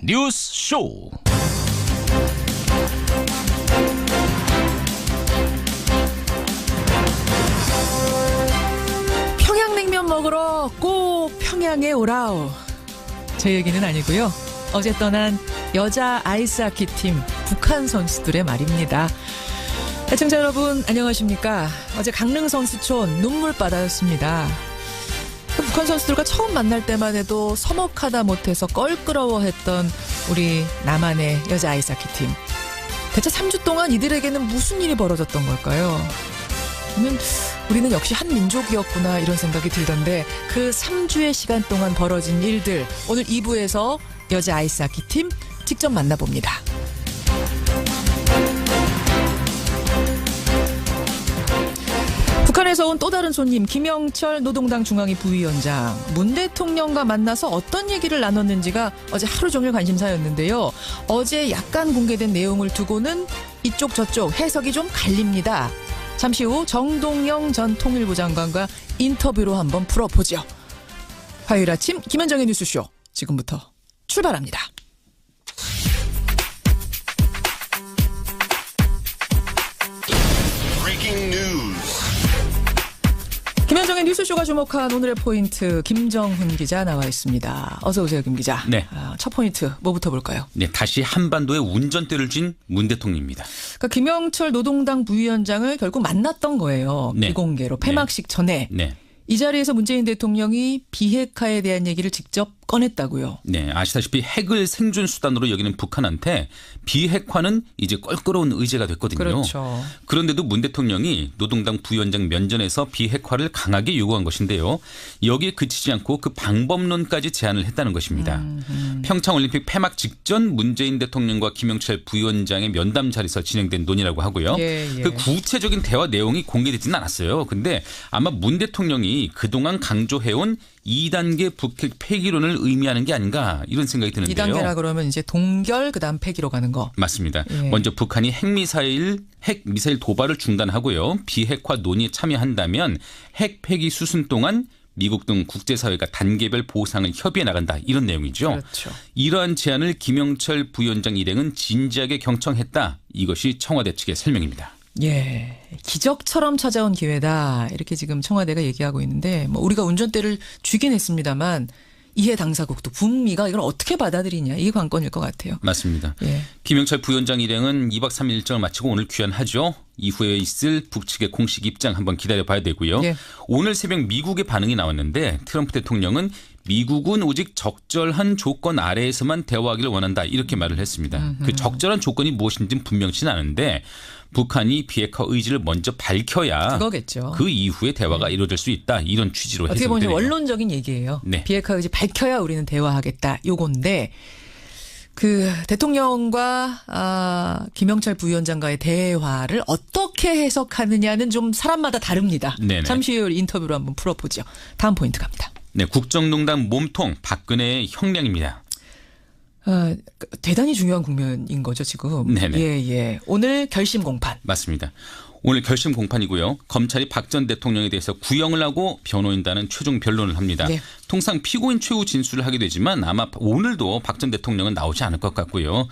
뉴스 쇼. 평양냉면 먹으러 꼭 평양에 오라오. 제 얘기는 아니고요. 어제 떠난 여자 아이스하키 팀 북한 선수들의 말입니다. 애청자 여러분 안녕하십니까. 어제 강릉 선수촌 눈물바다였습니다. 북한 선수들과 처음 만날 때만 해도 서먹하다 못해서 껄끄러워했던 우리 남한의 여자 아이스하키 팀. 대체 3주 동안 이들에게는 무슨 일이 벌어졌던 걸까요? 우리는 역시 한 민족이었구나 이런 생각이 들던데 그 3주의 시간 동안 벌어진 일들 오늘 2부에서 여자 아이스하키 팀 직접 만나봅니다. 북한에서 온 또 다른 손님 김영철 노동당 중앙위 부위원장. 문 대통령과 만나서 어떤 얘기를 나눴는지가 어제 하루 종일 관심사였는데요. 어제 약간 공개된 내용을 두고는 이쪽 저쪽 해석이 좀 갈립니다. 잠시 후 정동영 전 통일부 장관과 인터뷰로 한번 풀어보죠. 화요일 아침 김현정의 뉴스쇼 지금부터 출발합니다. 김현정의 뉴스쇼가 주목한 오늘의 포인트 김정훈 기자 나와 있습니다. 어서 오세요, 김 기자. 네. 첫 포인트 뭐부터 볼까요? 네, 다시 한반도에 운전대를 쥔 문 대통령입니다. 그러니까 김영철 노동당 부위원장을 결국 만났던 거예요. 네. 비공개로 폐막식 전에. 네. 이 자리에서 문재인 대통령이 비핵화에 대한 얘기를 직접 꺼냈다고요. 네, 아시다시피 핵을 생존 수단으로 여기는 북한한테 비핵화는 이제 껄끄러운 의제가 됐거든요. 그렇죠. 그런데도 문 대통령이 노동당 부위원장 면전에서 비핵화를 강하게 요구한 것인데요. 여기에 그치지 않고 그 방법론까지 제안을 했다는 것입니다. 평창올림픽 폐막 직전 문재인 대통령과 김영철 부위원장의 면담 자리에서 진행된 논의라고 하고요. 예. 그 구체적인 대화 내용이 공개되지는 않았어요. 근데 아마 문 대통령이 그동안 강조해온 2단계 북핵 폐기론을 의미하는 게 아닌가 이런 생각이 드는데요. 2단계라 그러면 이제 동결 그다음 폐기로 가는 거. 맞습니다. 예. 먼저 북한이 핵미사일 도발을 중단하고요. 비핵화 논의에 참여한다면 핵 폐기 수순 동안 미국 등 국제사회가 단계별 보상을 협의해 나간다 이런 내용이죠. 그렇죠. 이러한 제안을 김영철 부위원장 일행은 진지하게 경청했다. 이것이 청와대 측의 설명입니다. 예, 기적처럼 찾아온 기회다 이렇게 지금 청와대가 얘기하고 있는데 뭐 우리가 운전대를 쥐긴 했습니다만 이해 당사국도 북미가 이걸 어떻게 받아들이냐 이게 관건일 것 같아요. 맞습니다. 예. 김영철 부위원장 일행은 2박 3일 일정을 마치고 오늘 귀환하죠. 이후에 있을 북측의 공식 입장 한번 기다려봐야 되고요. 예. 오늘 새벽 미국의 반응이 나왔는데 트럼프 대통령은 미국은 오직 적절한 조건 아래에서만 대화하기를 원한다 이렇게 말을 했습니다. 그 적절한 조건이 무엇인지는 분명치는 않은데 북한이 비핵화 의지를 먼저 밝혀야 그거겠죠. 그 이후에 대화가 이루어질 수 있다 이런 취지로 어떻게 해석이 보면 되네요. 원론적인 얘기예요. 네. 비핵화 의지 밝혀야 우리는 대화하겠다 요건데 그 대통령과 김영철 부위원장과의 대화를 어떻게 해석하느냐는 좀 사람마다 다릅니다. 네네. 잠시 후 인터뷰로 한번 풀어보죠. 다음 포인트 갑니다. 네, 국정농단 몸통 박근혜의 형량입니다. 대단히 중요한 국면인 거죠 지금. 네네. 예. 오늘 결심 공판. 맞습니다. 오늘 결심 공판이고요. 검찰이 박 전 대통령에 대해서 구형을 하고 변호인단은 최종 변론을 합니다. 네. 통상 피고인 최후 진술을 하게 되지만 아마 오늘도 박 전 대통령은 나오지 않을 것 같고요.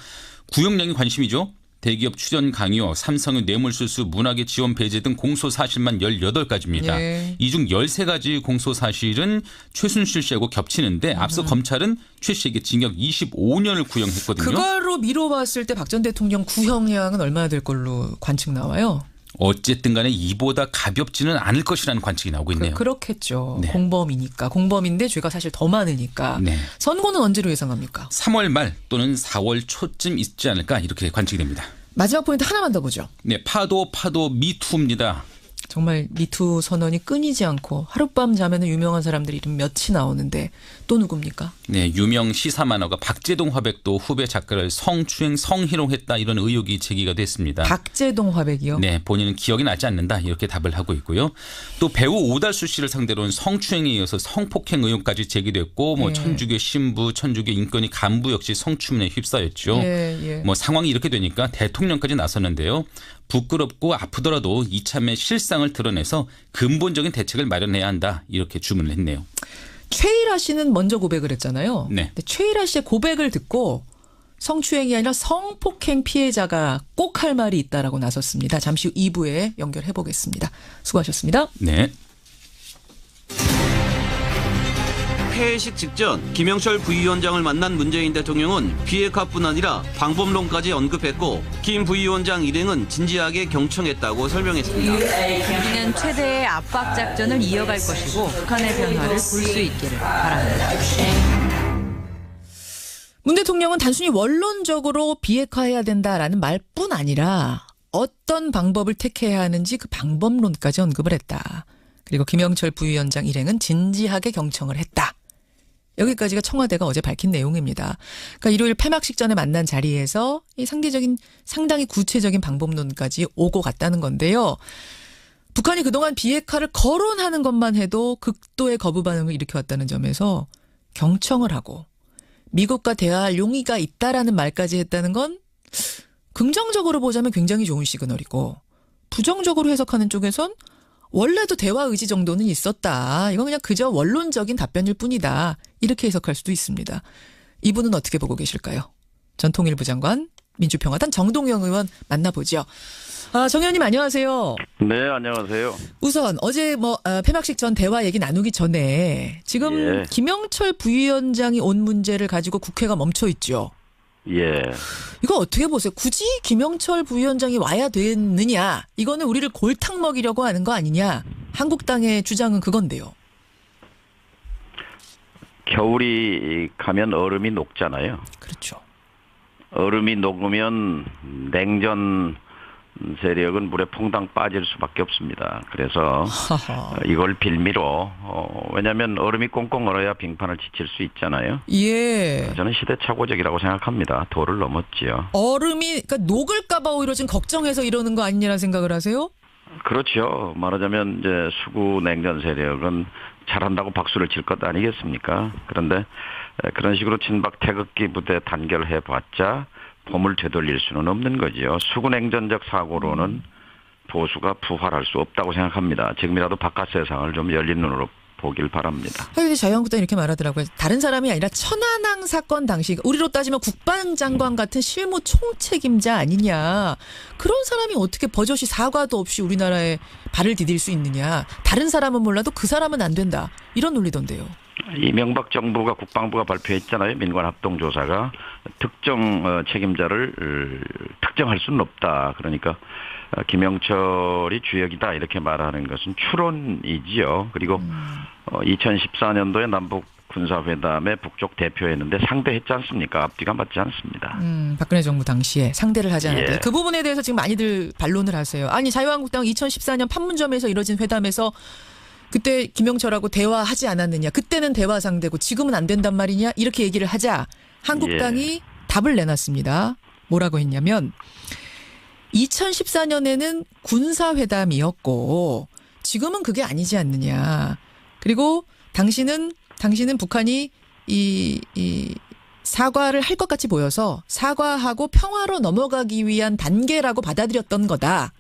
구형량이 관심이죠. 대기업 출연 강요, 삼성의 뇌물수수, 문학의 지원 배제 등 공소 사실만 18가지입니다. 예. 이 중 13가지 공소 사실은 최순실 씨하고 겹치는데 앞서 검찰은 최 씨에게 징역 25년을 구형했거든요. 그거로 미뤄봤을 때 박 전 대통령 구형량은 얼마나 될 걸로 관측 나와요? 어쨌든 간에 이보다 가볍지는 않을 것이라는 관측이 나오고 있네요. 그렇겠죠. 네. 공범이니까. 공범인데 죄가 사실 더 많으니까. 네. 선고는 언제로 예상합니까? 3월 말 또는 4월 초쯤 있지 않을까 이렇게 관측이 됩니다. 마지막 포인트 하나만 더 보죠. 네, 파도 미투입니다. 정말 미투 선언이 끊이지 않고 하룻밤 자면은 유명한 사람들 이름 몇이 나오는데 또 누굽니까? 네, 유명 시사 만화가 박재동 화백도 후배 작가를 성추행, 성희롱했다 이런 의혹이 제기가 됐습니다. 박재동 화백이요? 네, 본인은 기억이 나지 않는다 이렇게 답을 하고 있고요. 또 배우 오달수 씨를 상대로는 성추행에 이어서 성폭행 의혹까지 제기됐고 뭐 예. 천주교 신부, 천주교 인권위 간부 역시 성추문에 휩싸였죠. 예. 뭐 상황이 이렇게 되니까 대통령까지 나섰는데요. 부끄럽고 아프더라도 이참에 실상을 드러내서 근본적인 대책을 마련해야 한다 이렇게 주문을 했네요. 최일아 씨는 먼저 고백을 했잖아요. 네. 근데 최일아 씨의 고백을 듣고 성추행이 아니라 성폭행 피해자가 꼭 할 말이 있다라고 나섰습니다. 잠시 후 2부에 연결해 보겠습니다. 수고하셨습니다. 네. 폐회식 직전 김영철 부위원장을 만난 문재인 대통령은 비핵화뿐 아니라 방법론까지 언급했고 김 부위원장 일행은 진지하게 경청했다고 설명했습니다. 우리는 최대의 압박 작전을 이어갈 것이고 북한의 변화를 볼 수 있기를 바랍니다. 문 대통령은 단순히 원론적으로 비핵화해야 된다라는 말뿐 아니라 어떤 방법을 택해야 하는지 그 방법론까지 언급을 했다. 그리고 김영철 부위원장 일행은 진지하게 경청을 했다. 여기까지가 청와대가 어제 밝힌 내용입니다. 그러니까 일요일 폐막식 전에 만난 자리에서 이 상당히 구체적인 방법론까지 오고 갔다는 건데요. 북한이 그동안 비핵화를 거론하는 것만 해도 극도의 거부 반응을 일으켜왔다는 점에서 경청을 하고 미국과 대화할 용의가 있다라는 말까지 했다는 건 긍정적으로 보자면 굉장히 좋은 시그널이고 부정적으로 해석하는 쪽에선 원래도 대화 의지 정도는 있었다. 이건 그냥 그저 원론적인 답변일 뿐이다. 이렇게 해석할 수도 있습니다. 이분은 어떻게 보고 계실까요? 전 통일부 장관, 민주평화당 정동영 의원 만나보죠. 정 의원님 안녕하세요. 네, 안녕하세요. 우선 어제 폐막식 전 대화 얘기 나누기 전에 지금 김영철 부위원장이 온 문제를 가지고 국회가 멈춰 있죠. 예. 이거 어떻게 보세요? 굳이 김영철 부위원장이 와야 됐느냐? 이거는 우리를 골탕 먹이려고 하는 거 아니냐? 한국당의 주장은 그건데요. 겨울이 가면 얼음이 녹잖아요. 그렇죠. 얼음이 녹으면 냉전 세력은 물에 퐁당 빠질 수밖에 없습니다. 그래서 이걸 빌미로 왜냐하면 얼음이 꽁꽁 얼어야 빙판을 지칠 수 있잖아요. 예. 저는 시대착오적이라고 생각합니다. 도를 넘었지요. 얼음이 그러니까 녹을까 봐 오히려 지금 걱정해서 이러는 거 아니냐는 생각을 하세요? 그렇죠. 말하자면 이제 수구 냉전 세력은 잘한다고 박수를 칠 것 아니겠습니까? 그런데 그런 식으로 친박 태극기 부대 단결해봤자 봄을 되돌릴 수는 없는 거죠. 수구냉전적 사고로는 보수가 부활할 수 없다고 생각합니다. 지금이라도 바깥 세상을 좀 열린 눈으로 보길 바랍니다. 근데 자유한국당이 이렇게 말하더라고요. 다른 사람이 아니라 천안함 사건 당시 우리로 따지면 국방장관 같은 실무 총책임자 아니냐. 그런 사람이 어떻게 버젓이 사과도 없이 우리나라에 발을 디딜 수 있느냐. 다른 사람은 몰라도 그 사람은 안 된다. 이런 논리던데요. 이명박 정부가 국방부가 발표했잖아요. 민관합동조사가 특정 책임자를 특정할 수는 없다. 그러니까 김영철이 주역이다 이렇게 말하는 것은 추론이지요. 그리고 2014년도에 남북 군사회담에 북쪽 대표했는데 상대했지 않습니까? 앞뒤가 맞지 않습니다. 박근혜 정부 당시에 상대를 하지 않았다. 예. 그 부분에 대해서 지금 많이들 반론을 하세요. 아니 자유한국당 2014년 판문점에서 이뤄진 회담에서 그때 김영철하고 대화하지 않았느냐. 그때는 대화 상대고 지금은 안 된단 말이냐. 이렇게 얘기를 하자 한국당이 답을 내놨습니다. 뭐라고 했냐면 2014년에는 군사회담이었고 지금은 그게 아니지 않느냐. 그리고 당신은 북한이 이 사과를 할 것 같이 보여서 사과하고 평화로 넘어가기 위한 단계라고 받아들였던 거다.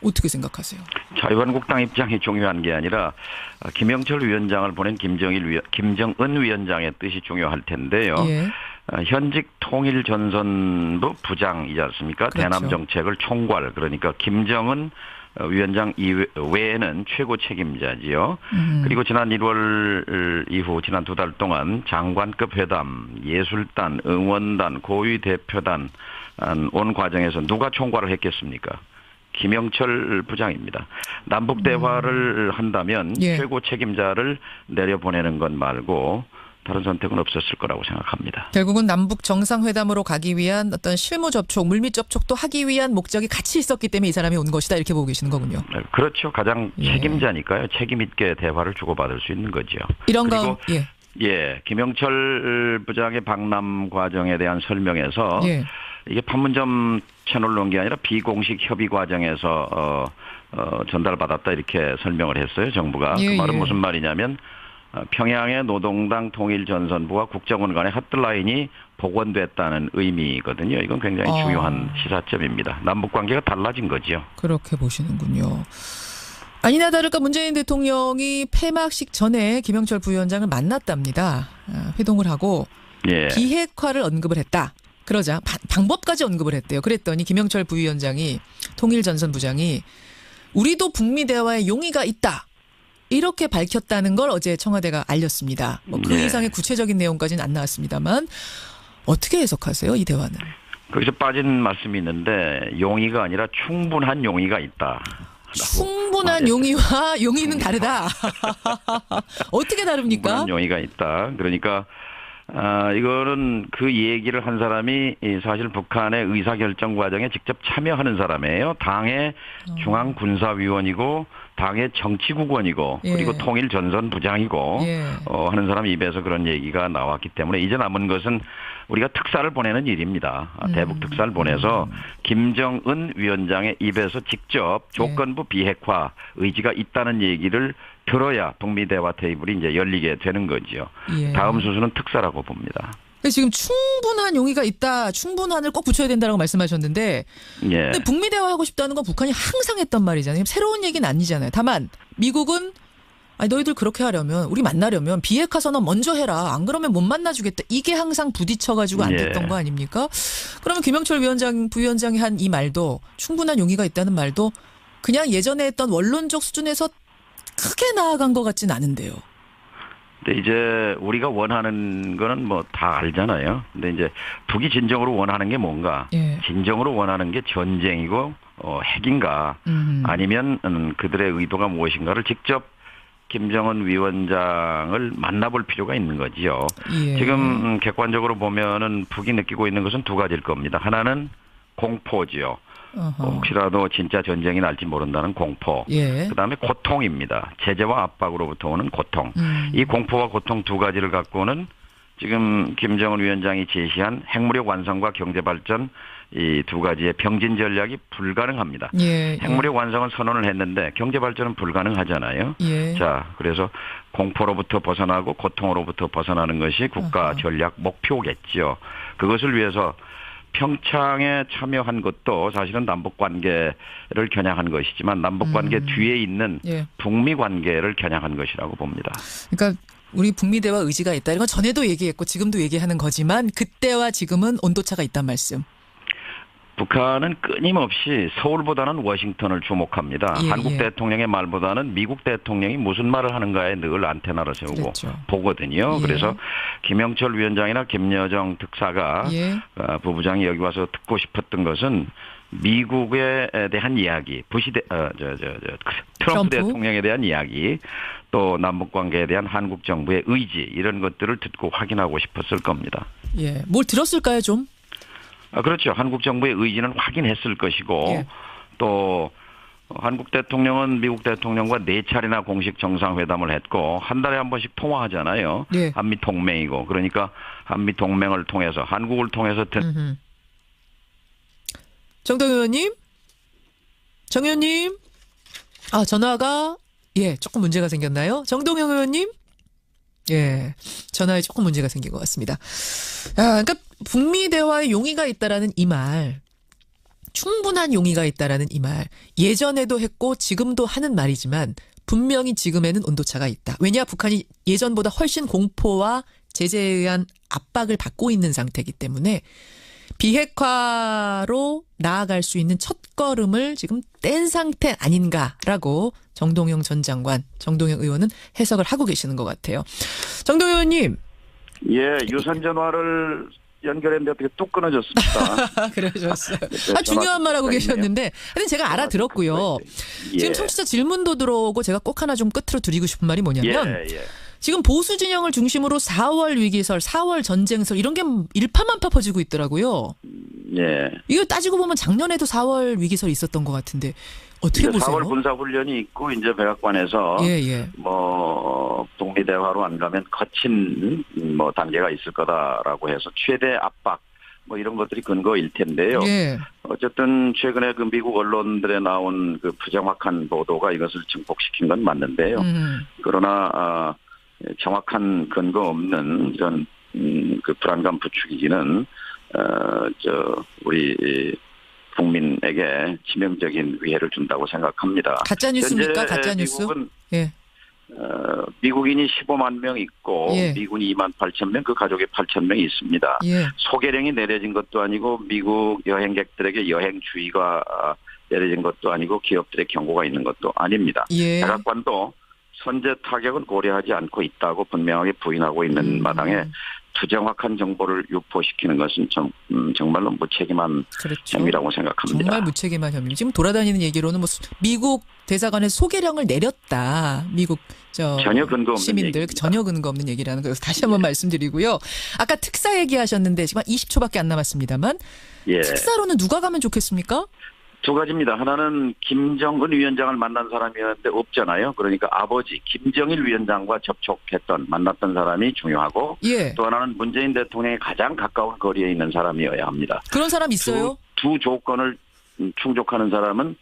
어떻게 생각하세요? 자유한국당 입장이 중요한 게 아니라 김영철 위원장을 보낸 김정은 위원장의 뜻이 중요할 텐데요. 예. 현직 통일전선부 부장이지 않습니까? 그렇죠. 대남 정책을 총괄 그러니까 김정은 위원장 외에는 최고 책임자지요. 그리고 지난 1월 이후 지난 2달 동안 장관급 회담, 예술단, 응원단, 고위 대표단 온 과정에서 누가 총괄을 했겠습니까? 김영철 부장입니다. 남북 대화를 한다면 최고 책임자를 내려보내는 것 말고 다른 선택은 없었을 거라고 생각합니다. 결국은 남북 정상회담으로 가기 위한 어떤 실무 접촉, 물밑 접촉도 하기 위한 목적이 같이 있었기 때문에 이 사람이 온 것이다 이렇게 보고 계시는 거군요. 그렇죠. 가장 책임자니까요. 책임 있게 대화를 주고받을 수 있는 거죠. 이런 그리고 김영철 부장의 방남 과정에 대한 설명에서 이게 판문점 채널 논게 아니라 비공식 협의 과정에서 전달받았다 이렇게 설명을 했어요. 정부가. 그 말은 무슨 말이냐면 평양의 노동당 통일전선부와 국정원 간의 핫라인이 복원됐다는 의미거든요. 이건 굉장히 중요한 시사점입니다. 남북관계가 달라진 거죠. 그렇게 보시는군요. 아니나 다를까 문재인 대통령이 폐막식 전에 김영철 부위원장을 만났답니다. 회동을 하고 비핵화를 언급을 했다. 그러자 방법까지 언급을 했대요. 그랬더니 김영철 부위원장이 통일전선부장이 우리도 북미 대화에 용의가 있다. 이렇게 밝혔다는 걸 어제 청와대가 알렸습니다. 뭐 그 네. 이상의 구체적인 내용까지는 안 나왔습니다만 어떻게 해석하세요? 이 대화는. 거기서 빠진 말씀이 있는데 용의가 아니라 충분한 용의가 있다. 충분한 용의와 용의는 다르다. 어떻게 다릅니까? 충분한 용의가 있다. 그러니까 이거는 그 얘기를 한 사람이 사실 북한의 의사결정 과정에 직접 참여하는 사람이에요. 당의 중앙군사위원이고 당의 정치국원이고 예. 그리고 통일전선부장이고 예. 하는 사람 입에서 그런 얘기가 나왔기 때문에 이제 남은 것은 우리가 특사를 보내는 일입니다. 대북 특사를 보내서 김정은 위원장의 입에서 직접 조건부 비핵화 의지가 있다는 얘기를 들어야 북미 대화 테이블이 이제 열리게 되는 거죠. 예. 다음 수순은 특사라고 봅니다. 지금 충분한 용의가 있다. 충분한을 꼭 붙여야 된다라고 말씀하셨는데 예. 근데 북미 대화하고 싶다는 건 북한이 항상 했던 말이잖아요. 새로운 얘기는 아니잖아요. 다만 미국은 아니 너희들 그렇게 하려면 우리 만나려면 비핵화 선언 먼저 해라. 안 그러면 못 만나주겠다. 이게 항상 부딪혀가지고 안 됐던 예. 거 아닙니까? 그러면 김영철 부위원장이 한 이 말도 충분한 용의가 있다는 말도 그냥 예전에 했던 원론적 수준에서 크게 나아간 것 같진 않은데요. 근데 이제 우리가 원하는 거는 뭐 다 알잖아요. 근데 이제 북이 진정으로 원하는 게 뭔가? 예. 진정으로 원하는 게 전쟁이고 핵인가? 아니면 그들의 의도가 무엇인가를 직접 김정은 위원장을 만나볼 필요가 있는 거지요. 예. 지금 객관적으로 보면은 북이 느끼고 있는 것은 두 가지일 겁니다. 하나는 공포지요. 혹시라도 진짜 전쟁이 날지 모른다는 공포. 예. 그다음에 고통입니다. 제재와 압박으로부터 오는 고통. 이 공포와 고통 두 가지를 갖고는 지금 김정은 위원장이 제시한 핵무력 완성과 경제발전 이 두 가지의 병진 전략이 불가능합니다. 예. 핵무력 완성은 선언을 했는데 경제발전은 불가능하잖아요. 예. 자, 그래서 공포로부터 벗어나고 고통으로부터 벗어나는 것이 국가 전략 목표겠죠. 그것을 위해서 평창에 참여한 것도 사실은 남북관계를 겨냥한 것이지만 남북관계 뒤에 있는 예. 북미관계를 겨냥한 것이라고 봅니다. 그러니까 우리 북미 대화 의지가 있다. 이건 전에도 얘기했고 지금도 얘기하는 거지만 그때와 지금은 온도차가 있단 말씀. 북한은 끊임없이 서울보다는 워싱턴을 주목합니다. 예, 한국 예. 대통령의 말보다는 미국 대통령이 무슨 말을 하는가에 늘 안테나를 세우고 그렇죠. 보거든요. 예. 그래서 김영철 위원장이나 김여정 특사가 예. 부부장이 여기 와서 듣고 싶었던 것은 미국에 대한 이야기, 트럼프 대통령에 대한 이야기, 또 남북 관계에 대한 한국 정부의 의지 이런 것들을 듣고 확인하고 싶었을 겁니다. 예. 뭘 들었을까요, 좀? 그렇죠. 한국 정부의 의지는 확인했을 것이고 예. 또 한국 대통령은 미국 대통령과 4차례나 공식 정상회담을 했고 한 달에 한 번씩 통화하잖아요. 예. 한미 동맹이고 그러니까 한미 동맹을 통해서 한국을 통해서 정동 의원님? 정 의원님? 전화가 조금 문제가 생겼나요? 정동영 의원님? 예, 전화에 조금 문제가 생긴 것 같습니다. 그러니까 북미 대화에 용의가 있다라는 이 말, 충분한 용의가 있다라는 이 말, 예전에도 했고 지금도 하는 말이지만 분명히 지금에는 온도차가 있다. 왜냐, 북한이 예전보다 훨씬 공포와 제재에 의한 압박을 받고 있는 상태이기 때문에 비핵화로 나아갈 수 있는 첫걸음을 지금 뗀 상태 아닌가라고 정동영 전 장관, 정동영 의원은 해석을 하고 계시는 것 같아요. 정동영 의원님. 예, 유선 전화를 연결했는데 어떻게 뚝 끊어졌습니다. 그러셨어요. 중요한 말 하고 계셨는데 근데 제가 알아들었고요. 예. 지금 청취자 질문도 들어오고 제가 꼭 하나 좀 끝으로 드리고 싶은 말이 뭐냐면 지금 보수 진영을 중심으로 4월 위기설, 4월 전쟁설 이런 게 일파만파 퍼지고 있더라고요. 예. 이거 따지고 보면 작년에도 4월 위기설이 있었던 것 같은데 어떻게 보세요? 4월 군사훈련이 있고 이제 백악관에서 뭐 북미 대화로 안 가면 거친 뭐 단계가 있을 거다라고 해서 최대 압박 뭐 이런 것들이 근거일 텐데요. 예. 어쨌든 최근에 그 미국 언론들에 나온 그 부정확한 보도가 이것을 증폭시킨 건 맞는데요. 그러나 정확한 근거 없는 이런 그 불안감 부추기기는 우리 국민에게 치명적인 위해를 준다고 생각합니다. 가짜 뉴스입니까? 가짜 뉴스? 미국은 예. 미국인이 15만 명 있고 예. 미군이 2만 8천 명, 그 가족이 8천 명이 있습니다. 예. 소개령이 내려진 것도 아니고 미국 여행객들에게 여행주의가 내려진 것도 아니고 기업들의 경고가 있는 것도 아닙니다. 예. 백악관도 선제 타격은 고려하지 않고 있다고 분명하게 부인하고 있는 마당에 부정확한 정보를 유포시키는 것은 정말로 무책임한 그렇죠. 행위라고 생각합니다. 정말 무책임한 혐의. 지금 돌아다니는 얘기로는 뭐 미국 대사관에서 소개령을 내렸다. 미국 전혀 근거 없는 시민들 얘기입니다. 전혀 근거 없는 얘기라는 거 다시 한번 말씀드리고요. 아까 특사 얘기하셨는데 지금 한 20초밖에 안 남았습니다만 예. 특사로는 누가 가면 좋겠습니까? 두 가지입니다. 하나는 김정은 위원장을 만난 사람이었는데 없잖아요. 그러니까 아버지 김정일 위원장과 접촉했던 만났던 사람이 중요하고 예. 또 하나는 문재인 대통령에 가장 가까운 거리에 있는 사람이어야 합니다. 그런 사람 있어요? 두 조건을 충족하는 사람은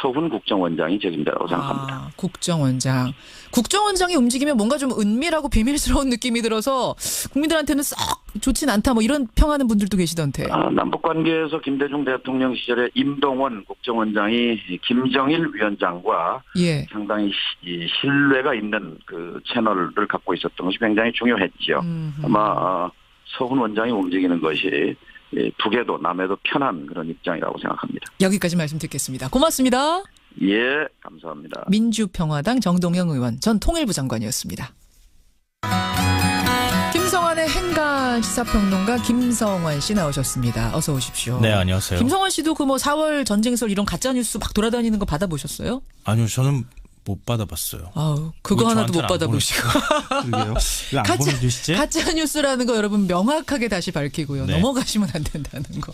서훈 국정원장이 적임자라고 생각합니다. 아, 국정원장. 국정원장이 움직이면 뭔가 좀 은밀하고 비밀스러운 느낌이 들어서 국민들한테는 썩 좋진 않다 뭐 이런 평하는 분들도 계시던데. 남북관계에서 김대중 대통령 시절에 임동원 국정원장이 김정일 위원장과 예. 상당히 신뢰가 있는 그 채널을 갖고 있었던 것이 굉장히 중요했죠. 아마 서훈 원장이 움직이는 것이 북에도 남에도 편한 그런 입장이라고 생각합니다. 여기까지 말씀 듣겠습니다. 고맙습니다. 예, 감사합니다. 민주평화당 정동영 의원, 전 통일부 장관이었습니다. 김성환의 행간 시사평론가 김성환 씨 나오셨습니다. 어서 오십시오. 네, 안녕하세요. 김성환 씨도 그 뭐 4월 전쟁설 이런 가짜뉴스 막 돌아다니는 거 받아보셨어요? 아니요, 저는 못 받아봤어요. 아우, 그거 왜 하나도 못 저한테는 안 받아보시고. 그러게요. 왜 안 보내주시지? 가짜뉴스라는 거 여러분 명확하게 다시 밝히고요. 네. 넘어가시면 안 된다는 거.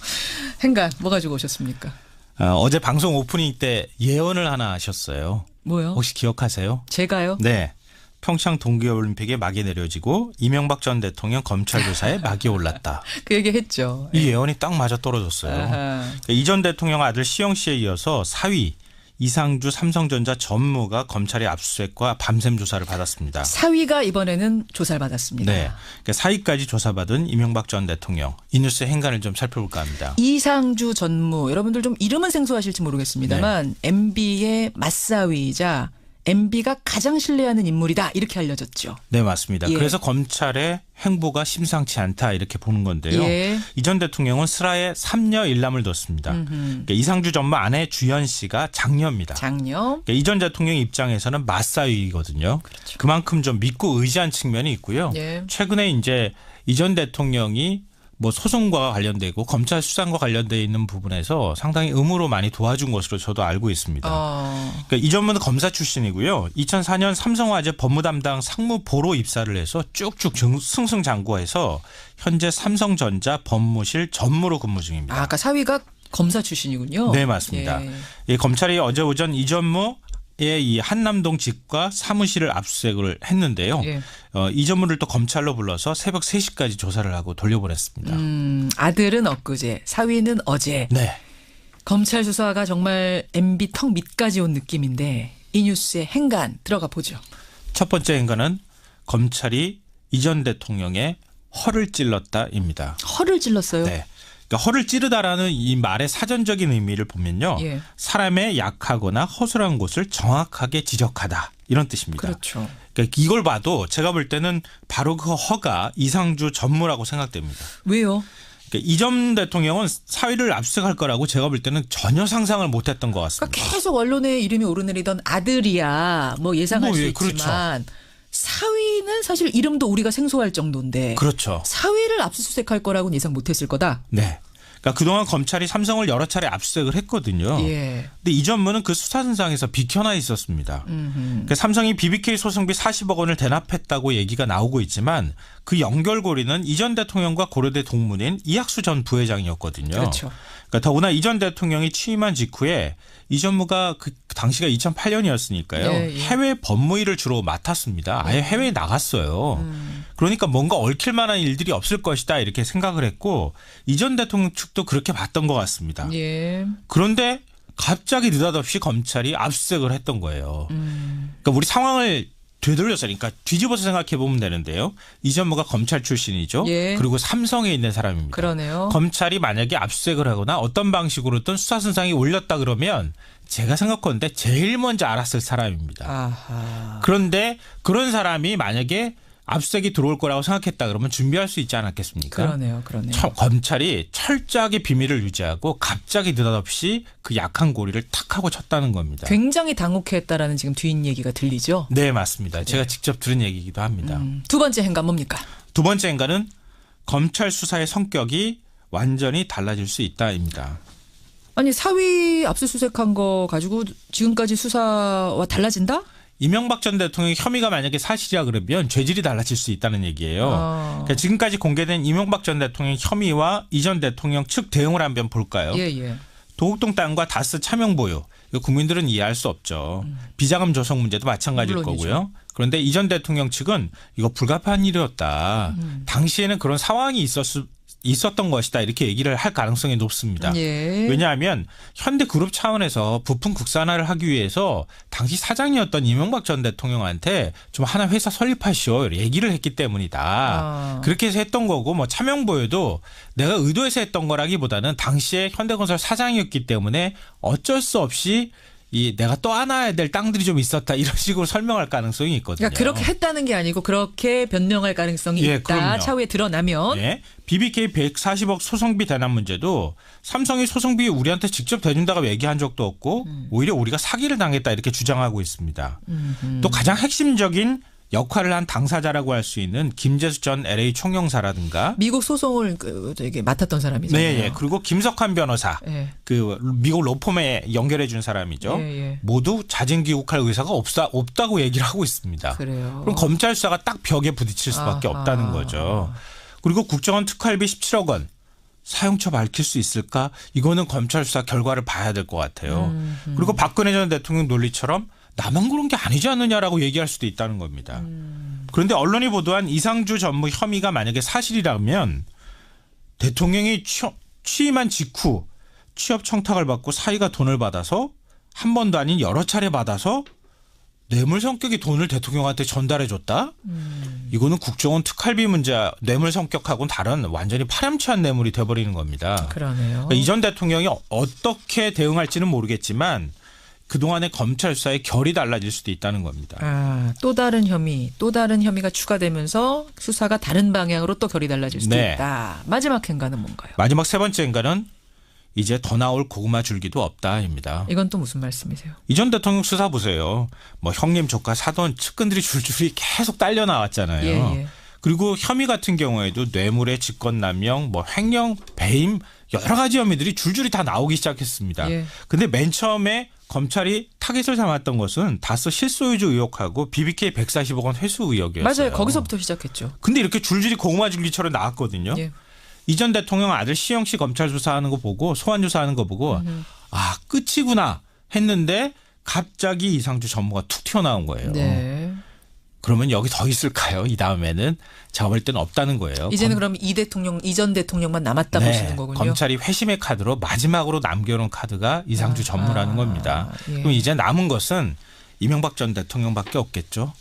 행간 뭐 가지고 오셨습니까? 어제 방송 오프닝 때 예언을 하나 하셨어요. 뭐요? 혹시 기억하세요? 제가요? 네. 평창 동계올림픽에 막이 내려지고 이명박 전 대통령 검찰 조사에 막이 올랐다. 그 얘기 했죠. 이 예언이 딱 맞아 떨어졌어요. 이 전 대통령 아들 시영 씨에 이어서 사위 이상주 삼성전자 전무가 검찰의 압수수색과 밤샘 조사를 받았습니다. 사위가 이번에는 조사를 받았습니다. 네, 그러니까 사위까지 조사받은 이명박 전 대통령. 이 뉴스의 행간을 좀 살펴볼까 합니다. 이상주 전무, 여러분들 좀 이름은 생소하실지 모르겠습니다만 MB의 맞사위이자 MB가 가장 신뢰하는 인물이다 이렇게 알려졌죠. 네, 맞습니다. 예. 그래서 검찰의 행보가 심상치 않다 이렇게 보는 건데요. 예. 이 전 대통령은 슬하에 3녀 1남을 뒀습니다. 그러니까 이상주 전무 아내 주연 씨가 장녀입니다. 장녀. 그러니까 이 전 대통령 입장에서는 맞사위거든요. 그렇죠. 그만큼 좀 믿고 의지한 측면이 있고요. 예. 최근에 이제 이 전 대통령이 뭐 소송과 관련되고 검찰 수사과 관련되어 있는 부분에서 상당히 의무로 많이 도와준 것으로 저도 알고 있습니다. 그러니까 이 전무는 검사 출신이고요. 2004년 삼성화재 법무담당 상무보로 입사를 해서 쭉쭉 승승장구해서 현재 삼성전자 법무실 전무로 근무 중입니다. 아까 사위가 검사 출신이군요. 네, 맞습니다. 이 검찰이 어제 오전 이 전무의 이 한남동 집과 사무실을 압수수색을 했는데요. 예. 이 전무를 또 검찰로 불러서 새벽 3시까지 조사를 하고 돌려보냈습니다. 아들은 엊그제, 사위는 어제. 네. 검찰 수사가 정말 MB 턱 밑까지 온 느낌인데 이 뉴스의 행간 들어가 보죠. 첫 번째 행간은 검찰이 이 전 대통령의 허를 찔렀다입니다. 허를 찔렀어요. 네. 그러니까 허를 찌르다라는 이 말의 사전적인 의미를 보면요. 예. 사람의 약하거나 허술한 곳을 정확하게 지적하다 이런 뜻입니다. 그렇죠. 그러니까 이걸 봐도 제가 볼 때는 바로 그 허가 이상주 전무라고 생각됩니다. 왜요? 그러니까 이 전 대통령은 사위를 압수수색할 거라고 제가 볼 때는 전혀 상상을 못했던 것 같습니다. 그러니까 계속 언론에 이름이 오르내리던 아들이야 뭐 예상할 뭐, 수 예, 있지만 사위는 사실 이름도 우리가 생소할 정도인데 그렇죠. 사위를 압수수색할 거라고는 예상 못했을 거다. 네. 그러니까 그동안 검찰이 삼성을 여러 차례 압수수색을 했거든요. 예. 근데 이 전무는 그 수사선상에서 비켜나 있었습니다. 그러니까 삼성이 BBK 소송비 40억 원을 대납했다고 얘기가 나오고 있지만 그 연결고리는 이 전 대통령과 고려대 동문인 이학수 전 부회장이었거든요. 그렇죠. 그러니까 더구나 이 전 대통령이 취임한 직후에 이 전무가 그 당시가 2008년이었으니까요. 예, 예. 해외 법무일을 주로 맡았습니다. 아예 해외에 나갔어요. 그러니까 뭔가 얽힐 만한 일들이 없을 것이다 이렇게 생각을 했고 이 전 대통령 측도 그렇게 봤던 것 같습니다. 예. 그런데 갑자기 느닷없이 검찰이 압수수색을 했던 거예요. 그러니까 우리 상황을 되돌려서 그러니까 뒤집어서 생각해 보면 되는데요. 이 전무가 검찰 출신이죠. 예. 그리고 삼성에 있는 사람입니다. 그러네요. 검찰이 만약에 압수수색을 하거나 어떤 방식으로든 수사선상에 올렸다 그러면 제가 생각하는데 제일 먼저 알았을 사람입니다. 아하. 그런데 그런 사람이 만약에 압수수색이 들어올 거라고 생각했다 그러면 준비할 수 있지 않았겠습니까? 그러네요. 검찰이 철저하게 비밀을 유지하고 갑자기 느닷없이 그 약한 고리를 탁 하고 쳤다는 겁니다. 굉장히 당혹했다라는 지금 뒷얘기가 들리죠. 네, 맞습니다. 제가 직접 들은 얘기이기도 합니다. 두 번째 행간 뭡니까? 두 번째 행간은 검찰 수사의 성격이 완전히 달라질 수 있다입니다. 아니 사위 압수수색한 거 가지고 지금까지 수사와 달라진다? 이명박 전 대통령의 혐의가 만약에 사실이라 그러면 죄질이 달라질 수 있다는 얘기예요. 그러니까 지금까지 공개된 이명박 전 대통령 혐의와 이 전 대통령 측 대응을 한번 볼까요? 예. 도곡동 땅과 다스 차명 보유. 이거 국민들은 이해할 수 없죠. 비자금 조성 문제도 마찬가지일 물론이죠. 거고요. 그런데 이 전 대통령 측은 이거 불가피한 일이었다. 당시에는 그런 상황이 있었던 것이다. 이렇게 얘기를 할 가능성이 높습니다. 예. 왜냐하면 현대그룹 차원에서 부품 국산화를 하기 위해서 당시 사장이었던 이명박 전 대통령한테 좀 하나 회사 설립하시오 얘기를 했기 때문이다. 그렇게 해서 했던 거고 뭐 차명보여도 내가 의도해서 했던 거라기보다는 당시에 현대건설 사장이었기 때문에 어쩔 수 없이 내가 또 안아야 될 땅들이 좀 있었다 이런 식으로 설명할 가능성이 있거든요. 그러니까 그렇게 했다는 게 아니고 그렇게 변명할 가능성이 예, 있다. 그럼요. 차후에 드러나면. 예. BBK 140억 소송비 대납 문제도 삼성이 소송비 우리한테 직접 대준다고 얘기한 적도 없고 오히려 우리가 사기를 당했다 이렇게 주장하고 있습니다. 또 가장 핵심적인 역할을 한 당사자라고 할 수 있는 김재수 전 LA 총영사라든가 미국 소송을 맡았던 사람이잖아요. 네, 그리고 김석환 변호사 예. 그 미국 로펌에 연결해 준 사람이죠. 예. 모두 자진 귀국할 의사가 없다고 얘기를 하고 있습니다. 그래요. 그럼 검찰 수사가 딱 벽에 부딪힐 수밖에 아하. 없다는 거죠. 그리고 국정원 특활비 17억 원 사용처 밝힐 수 있을까? 이거는 검찰 수사 결과를 봐야 될 것 같아요. 그리고 박근혜 전 대통령 논리처럼 나만 그런 게 아니지 않느냐라고 얘기할 수도 있다는 겁니다. 그런데 언론이 보도한 이상주 전무 혐의가 만약에 사실이라면 대통령이 취임한 직후 취업 청탁을 받고 사이가 돈을 받아서 한 번도 아닌 여러 차례 받아서 뇌물 성격의 돈을 대통령한테 전달해 줬다? 이거는 국정원 특활비 문제 뇌물 성격하고는 다른 완전히 파렴치한 뇌물이 돼버리는 겁니다. 그러네요. 이 전 대통령이 어떻게 대응할지는 모르겠지만 그동안의 검찰 수사의 결이 달라질 수도 있다는 겁니다. 또 다른 혐의가 추가되면서 수사가 다른 방향으로 또 결이 달라질 수도 네. 있다. 마지막 행간은 뭔가요? 마지막 세 번째 행간은 이제 더 나올 고구마 줄기도 없다입니다. 이건 또 무슨 말씀이세요? 이 전 대통령 수사 보세요. 뭐 형님 조카 사돈 측근들이 줄줄이 계속 딸려 나왔잖아요. 예. 그리고 혐의 같은 경우에도 뇌물의 직권남용, 뭐 횡령, 배임 여러 가지 혐의들이 줄줄이 다 나오기 시작했습니다. 예. 근데 맨 처음에 검찰이 타겟을 삼았던 것은 다스 실소유주 의혹하고 BBK 140억 원 회수 의혹이었어요. 맞아요. 거기서부터 시작했죠. 근데 이렇게 줄줄이 고구마 줄기처럼 나왔거든요. 예. 이 전 대통령 아들 시영 씨 검찰 수사하는 거 보고 소환 조사하는 거 보고 아 끝이구나 했는데 갑자기 이상주 전무가 툭 튀어나온 거예요. 네. 그러면 여기 더 있을까요? 이 다음에는 제가 볼 때는 없다는 거예요. 이제는 그럼 이 전 대통령만 남았다 보시는 거군요. 검찰이 회심의 카드로 마지막으로 남겨놓은 카드가 이상주 전무라는 겁니다. 예. 그럼 이제 남은 것은 이명박 전 대통령밖에 없겠죠.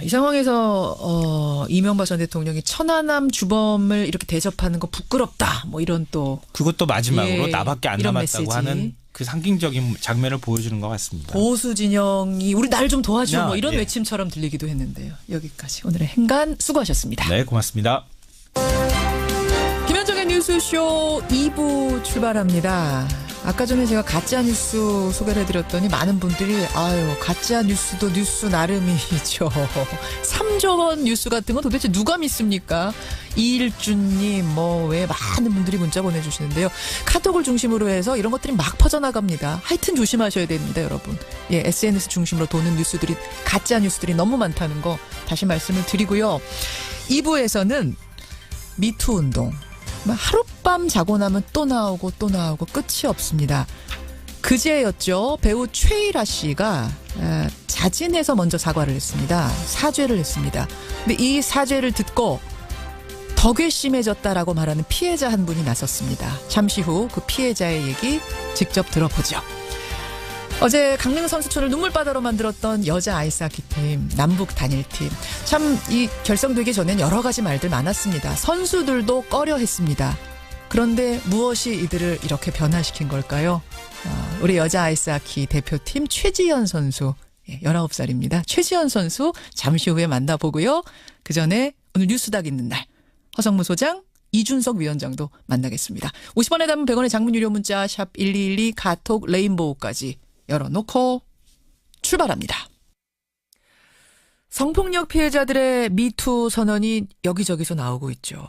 이 상황에서 이명박 전 대통령이 천안함 주범을 이렇게 대접하는 거 부끄럽다. 뭐 이런 또 그것도 마지막으로 예, 나밖에 안 이런 남았다고 메시지. 하는 그 상징적인 장면을 보여주는 것 같습니다. 보수 진영이 우리 날 좀 도와줘 뭐 이런 예. 외침처럼 들리기도 했는데요. 여기까지 오늘의 행간 수고하셨습니다. 네, 고맙습니다. 김현정의 뉴스쇼 2부 출발합니다. 아까 전에 제가 가짜 뉴스 소개를 해드렸더니 많은 분들이 아유 가짜 뉴스도 뉴스 나름이죠. 3조 원 뉴스 같은 건 도대체 누가 믿습니까? 이일준님 뭐 왜 많은 분들이 문자 보내주시는데요. 카톡을 중심으로 해서 이런 것들이 막 퍼져나갑니다. 하여튼 조심하셔야 됩니다, 여러분. 예, SNS 중심으로 도는 뉴스들이 가짜 뉴스들이 너무 많다는 거 다시 말씀을 드리고요. 2부에서는 미투 운동. 하룻밤 자고 나면 또 나오고 끝이 없습니다. 그제였죠. 배우 최일아 씨가 자진해서 먼저 사과를 했습니다. 사죄를 했습니다. 근데 이 사죄를 듣고 더 괘씸해졌다라고 말하는 피해자 한 분이 나섰습니다. 잠시 후 그 피해자의 얘기 직접 들어보죠. 어제 강릉 선수촌을 눈물바다로 만들었던 여자 아이스하키팀, 남북 단일팀. 참 이 결성되기 전엔 여러 가지 말들 많았습니다. 선수들도 꺼려했습니다. 그런데 무엇이 이들을 이렇게 변화시킨 걸까요? 우리 여자 아이스하키 대표팀 최지연 선수, 19살입니다. 최지연 선수 잠시 후에 만나보고요. 그 전에 오늘 뉴스닥 있는 날 허성무 소장, 이준석 위원장도 만나겠습니다. 50원에 담은 100원의 장문 유료 문자 샵 1212 카톡 레인보우까지 열어놓고 출발합니다. 성폭력 피해자들의 미투 선언이 여기저기서 나오고 있죠.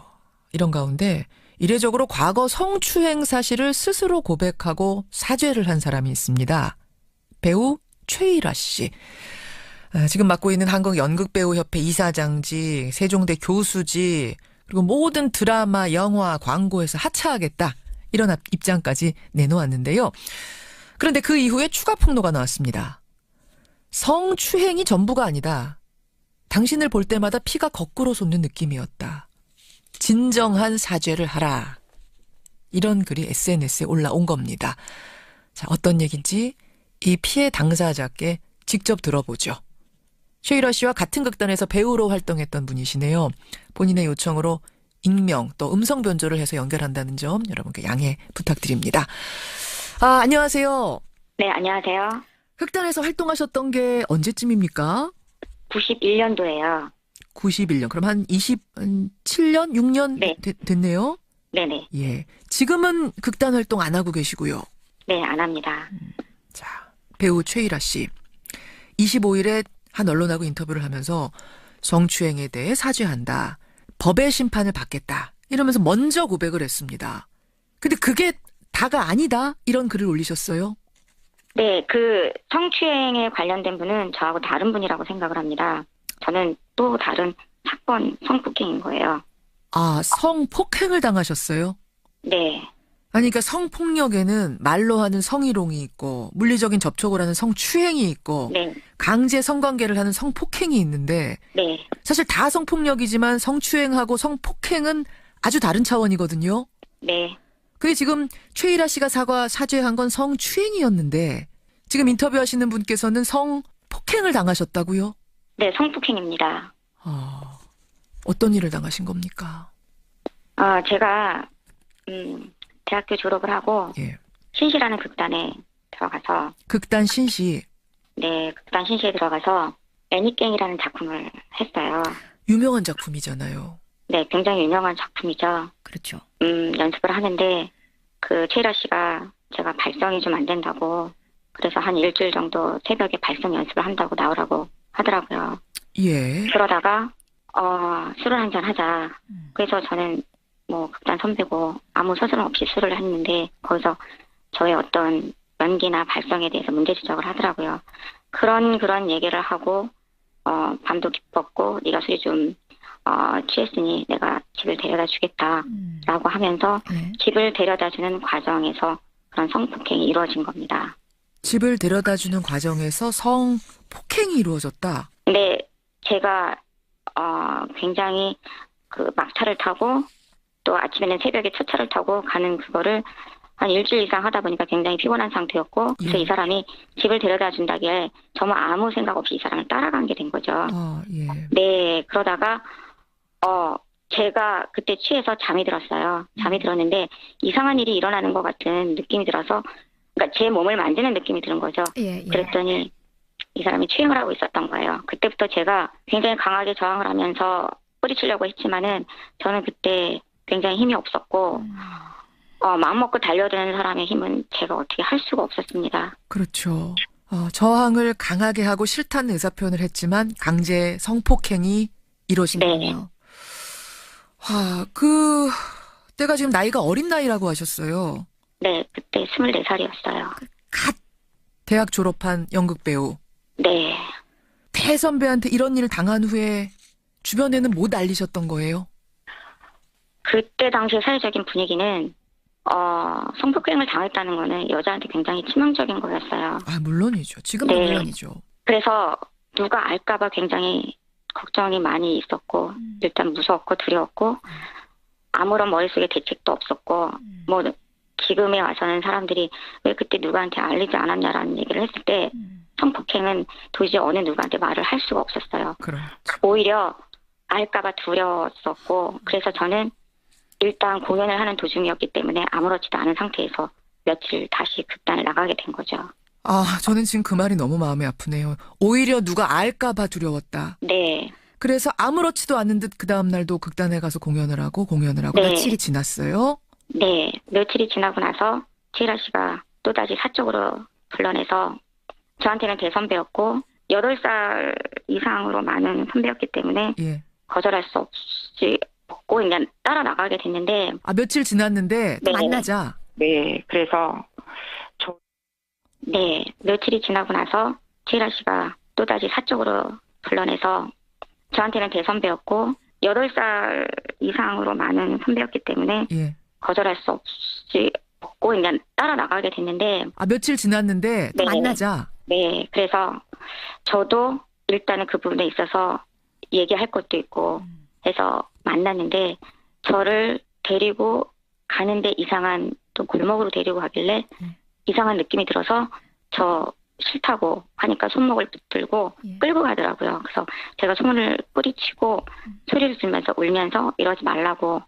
이런 가운데 이례적으로 과거 성추행 사실을 스스로 고백하고 사죄를 한 사람이 있습니다. 배우 최일화 씨. 지금 맡고 있는 한국연극배우협회 이사장직, 세종대 교수직, 그리고 모든 드라마, 영화, 광고에서 하차하겠다. 이런 입장까지 내놓았는데요. 그런데 그 이후에 추가 폭로가 나왔습니다. 성추행이 전부가 아니다. 당신을 볼 때마다 피가 거꾸로 솟는 느낌이었다. 진정한 사죄를 하라. 이런 글이 SNS에 올라온 겁니다. 자, 어떤 얘기인지 이 피해 당사자께 직접 들어보죠. 최일화 씨와 같은 극단에서 배우로 활동했던 분이시네요. 본인의 요청으로 익명 또 음성 변조를 해서 연결한다는 점 여러분께 양해 부탁드립니다. 안녕하세요. 네, 안녕하세요. 극단에서 활동하셨던 게 언제쯤입니까? 91년도예요. 91년. 그럼 한 27년, 6년 네. 됐네요. 네네. 예. 지금은 극단 활동 안 하고 계시고요. 네, 안 합니다. 자, 배우 최일화 씨. 25일에 한 언론하고 인터뷰를 하면서 성추행에 대해 사죄한다. 법의 심판을 받겠다. 이러면서 먼저 고백을 했습니다. 근데 그게 다가 아니다. 이런 글을 올리셨어요. 네, 그 성추행에 관련된 분은 저하고 다른 분이라고 생각을 합니다. 저는 또 다른 사건 성폭행인 거예요. 성폭행을 당하셨어요? 네. 아니, 그러니까 성폭력에는 말로 하는 성희롱이 있고 물리적인 접촉을 하는 성추행이 있고 네. 강제 성관계를 하는 성폭행이 있는데 네. 사실 다 성폭력이지만 성추행하고 성폭행은 아주 다른 차원이거든요. 네. 그게 지금 최일화 씨가 사죄한 건 성추행이었는데 지금 인터뷰하시는 분께서는 성폭행을 당하셨다고요? 네, 성폭행입니다. 어떤 일을 당하신 겁니까? 제가 대학교 졸업을 하고 예. 신시라는 극단에 들어가서 극단 신시. 네, 극단 신시에 들어가서 애니깽이라는 작품을 했어요. 유명한 작품이잖아요. 네, 굉장히 유명한 작품이죠. 그렇죠. 연습을 하는데 그 최일화 씨가 제가 발성이 좀 안 된다고 그래서 한 일주일 정도 새벽에 발성 연습을 한다고 나오라고 하더라고요. 예. 그러다가 술을 한잔 하자. 그래서 저는 뭐 극단 선배고 아무 서스럼 없이 술을 했는데 거기서 저의 어떤 연기나 발성에 대해서 문제 지적을 하더라고요. 그런 얘기를 하고 밤도 깊었고 네가 술이 좀 취했으니 내가 집을 데려다 주겠다라고 하면서 네. 집을 데려다 주는 과정에서 그런 성폭행이 이루어진 겁니다. 집을 데려다 주는 과정에서 성폭행이 이루어졌다. 근데 제가 굉장히 그 막차를 타고 또 아침에는 새벽에 첫 차를 타고 가는 그거를 한 일주일 이상 하다 보니까 굉장히 피곤한 상태였고 그래서 이 사람이 집을 데려다 준다기에 정말 아무 생각 없이 이 사람을 따라간 게 된 거죠. 예. 네, 그러다가 제가 그때 취해서 잠이 들었어요. 잠이 들었는데 이상한 일이 일어나는 것 같은 느낌이 들어서 그러니까 제 몸을 만지는 느낌이 드는 거죠. 예. 그랬더니 이 사람이 추행을 하고 있었던 거예요. 그때부터 제가 굉장히 강하게 저항을 하면서 뿌리치려고 했지만은 저는 그때 굉장히 힘이 없었고 마음먹고 달려드는 사람의 힘은 제가 어떻게 할 수가 없었습니다. 그렇죠. 저항을 강하게 하고 싫다는 의사표현을 했지만 강제 성폭행이 이루어진 네. 거예요. 그 때가 지금 나이가 어린 나이라고 하셨어요. 네, 그때 24살이었어요. 갓 대학 졸업한 연극배우. 네. 대선배한테 이런 일을 당한 후에 주변에는 못 알리셨던 거예요? 그때 당시의 사회적인 분위기는 성폭행을 당했다는 거는 여자한테 굉장히 치명적인 거였어요. 물론이죠. 지금도 네. 물론이죠. 그래서 누가 알까봐 굉장히 걱정이 많이 있었고 일단 무서웠고 두려웠고 아무런 머릿속에 대책도 없었고 뭐 지금에 와서는 사람들이 왜 그때 누구한테 알리지 않았냐라는 얘기를 했을 때 성폭행은 도저히 어느 누구한테 말을 할 수가 없었어요. 그럼. 오히려 알까봐 두려웠었고 그래서 저는 일단 공연을 하는 도중이었기 때문에 아무렇지도 않은 상태에서 며칠 다시 극단을 나가게 된 거죠. 아, 저는 지금 그 말이 너무 마음이 아프네요. 오히려 누가 알까봐 두려웠다. 네. 그래서 아무렇지도 않은 듯 그 다음 날도 극단에 가서 공연을 하고 네. 며칠이 지났어요. 네. 며칠이 지나고 나서 최일아 씨가 또다시 사적으로 불러내서 저한테는 대선배였고 8살 이상으로 많은 선배였기 때문에 예. 거절할 수 없고 그냥 따라 나가게 됐는데 아, 며칠 지났는데 네. 만나자. 네. 그래서 네. 며칠이 지나고 나서 최일아 씨가 또다시 사적으로 불러내서 저한테는 대선배였고 8살 이상으로 많은 선배였기 때문에 예. 거절할 수 없고 그냥 따라 나가게 됐는데 아, 며칠 지났는데 네. 만나자. 네. 그래서 저도 일단은 그 부분에 있어서 얘기할 것도 있고 해서 만났는데 저를 데리고 가는데 이상한 또 골목으로 데리고 가길래 이상한 느낌이 들어서 저 싫다고 하니까 손목을 붙들고 끌고 가더라고요. 그래서 제가 손을 뿌리치고 소리를 지르면서 울면서 이러지 말라고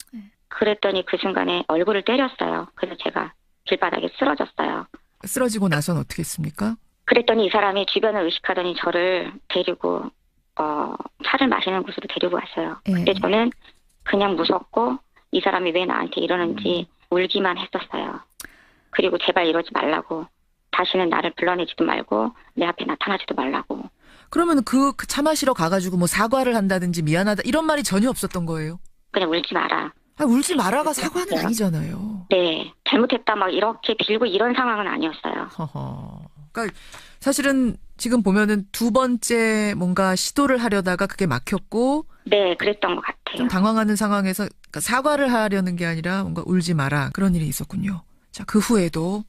그랬더니 그 순간에 얼굴을 때렸어요. 그래서 제가 길바닥에 쓰러졌어요. 쓰러지고 나선 어떻게 했습니까? 그랬더니 이 사람이 주변을 의식하더니 저를 데리고 차를 마시는 곳으로 데리고 갔어요. 근데 저는 그냥 무섭고 이 사람이 왜 나한테 이러는지 울기만 했었어요. 그리고 제발 이러지 말라고. 다시는 나를 불러내지도 말고 내 앞에 나타나지도 말라고. 그러면 그 차 마시러 가가지고 뭐 사과를 한다든지 미안하다 이런 말이 전혀 없었던 거예요? 그냥 울지 마라. 아, 울지 마라가 사과는 아니잖아요. 네. 잘못했다 막 이렇게 빌고 이런 상황은 아니었어요. 허허. 그러니까 사실은 지금 보면은 두 번째 뭔가 시도를 하려다가 그게 막혔고 네. 그랬던 것 같아요. 좀 당황하는 상황에서 그러니까 사과를 하려는 게 아니라 뭔가 울지 마라 그런 일이 있었군요. 자, 그 후에도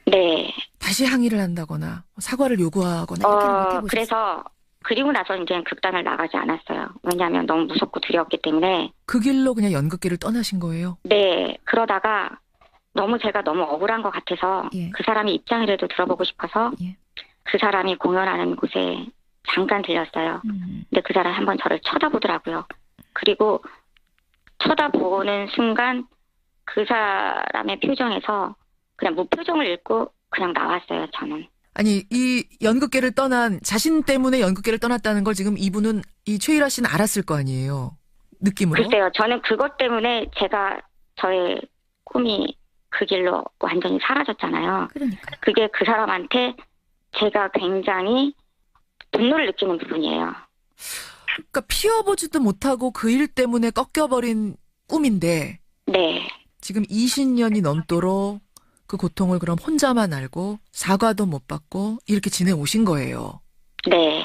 네. 다시 항의를 한다거나 사과를 요구하거나 이렇게는 못 해보셨어요? 그래서 그리고 나서 이제 극단을 나가지 않았어요. 왜냐하면 너무 무섭고 두려웠기 때문에. 그 길로 그냥 연극계를 떠나신 거예요? 네. 그러다가 제가 너무 억울한 것 같아서 예. 그 사람의 입장이라도 들어보고 싶어서 예. 그 사람이 공연하는 곳에 잠깐 들렸어요. 근데 그 사람이 한번 저를 쳐다보더라고요. 그리고 쳐다보는 순간 그 사람의 표정에서 그냥 무표정을 읽고 그냥 나왔어요, 저는. 아니, 이 연극계를 떠난 자신 때문에 연극계를 떠났다는 걸 지금 이분은 이 최일아 씨는 알았을 거 아니에요. 느낌으로. 글쎄요. 저는 그것 때문에 저의 꿈이 그 길로 완전히 사라졌잖아요. 그러니까. 그게 그 사람한테 제가 굉장히 분노를 느끼는 부분이에요. 그러니까 피워보지도 못하고 그 일 때문에 꺾여버린 꿈인데 네. 지금 20년이 넘도록 그 고통을 그럼 혼자만 알고 사과도 못 받고 이렇게 지내오신 거예요. 네.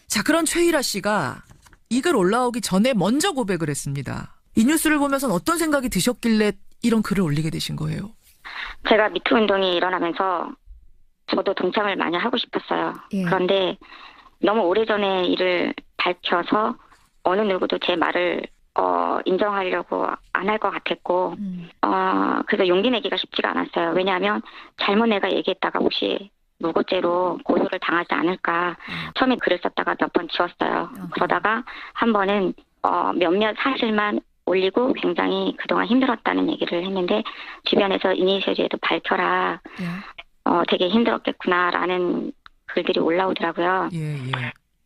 자, 그런 최일아 씨가 이 글 올라오기 전에 먼저 고백을 했습니다. 이 뉴스를 보면서 어떤 생각이 드셨길래 이런 글을 올리게 되신 거예요? 제가 미투 운동이 일어나면서 저도 동참을 많이 하고 싶었어요. 예. 그런데 너무 오래전에 이를 밝혀서 어느 누구도 제 말을 인정하려고 안 할 것 같았고 그래서 용기 내기가 쉽지가 않았어요. 왜냐하면 잘못 내가 얘기했다가 혹시 무고죄로 고소를 당하지 않을까. 처음에 글을 썼다가 몇 번 지웠어요. 그러다가 한 번은 몇몇 사실만 올리고 굉장히 그동안 힘들었다는 얘기를 했는데 주변에서 이니셜에도 밝혀라. 되게 힘들었겠구나라는 글들이 올라오더라고요. 예.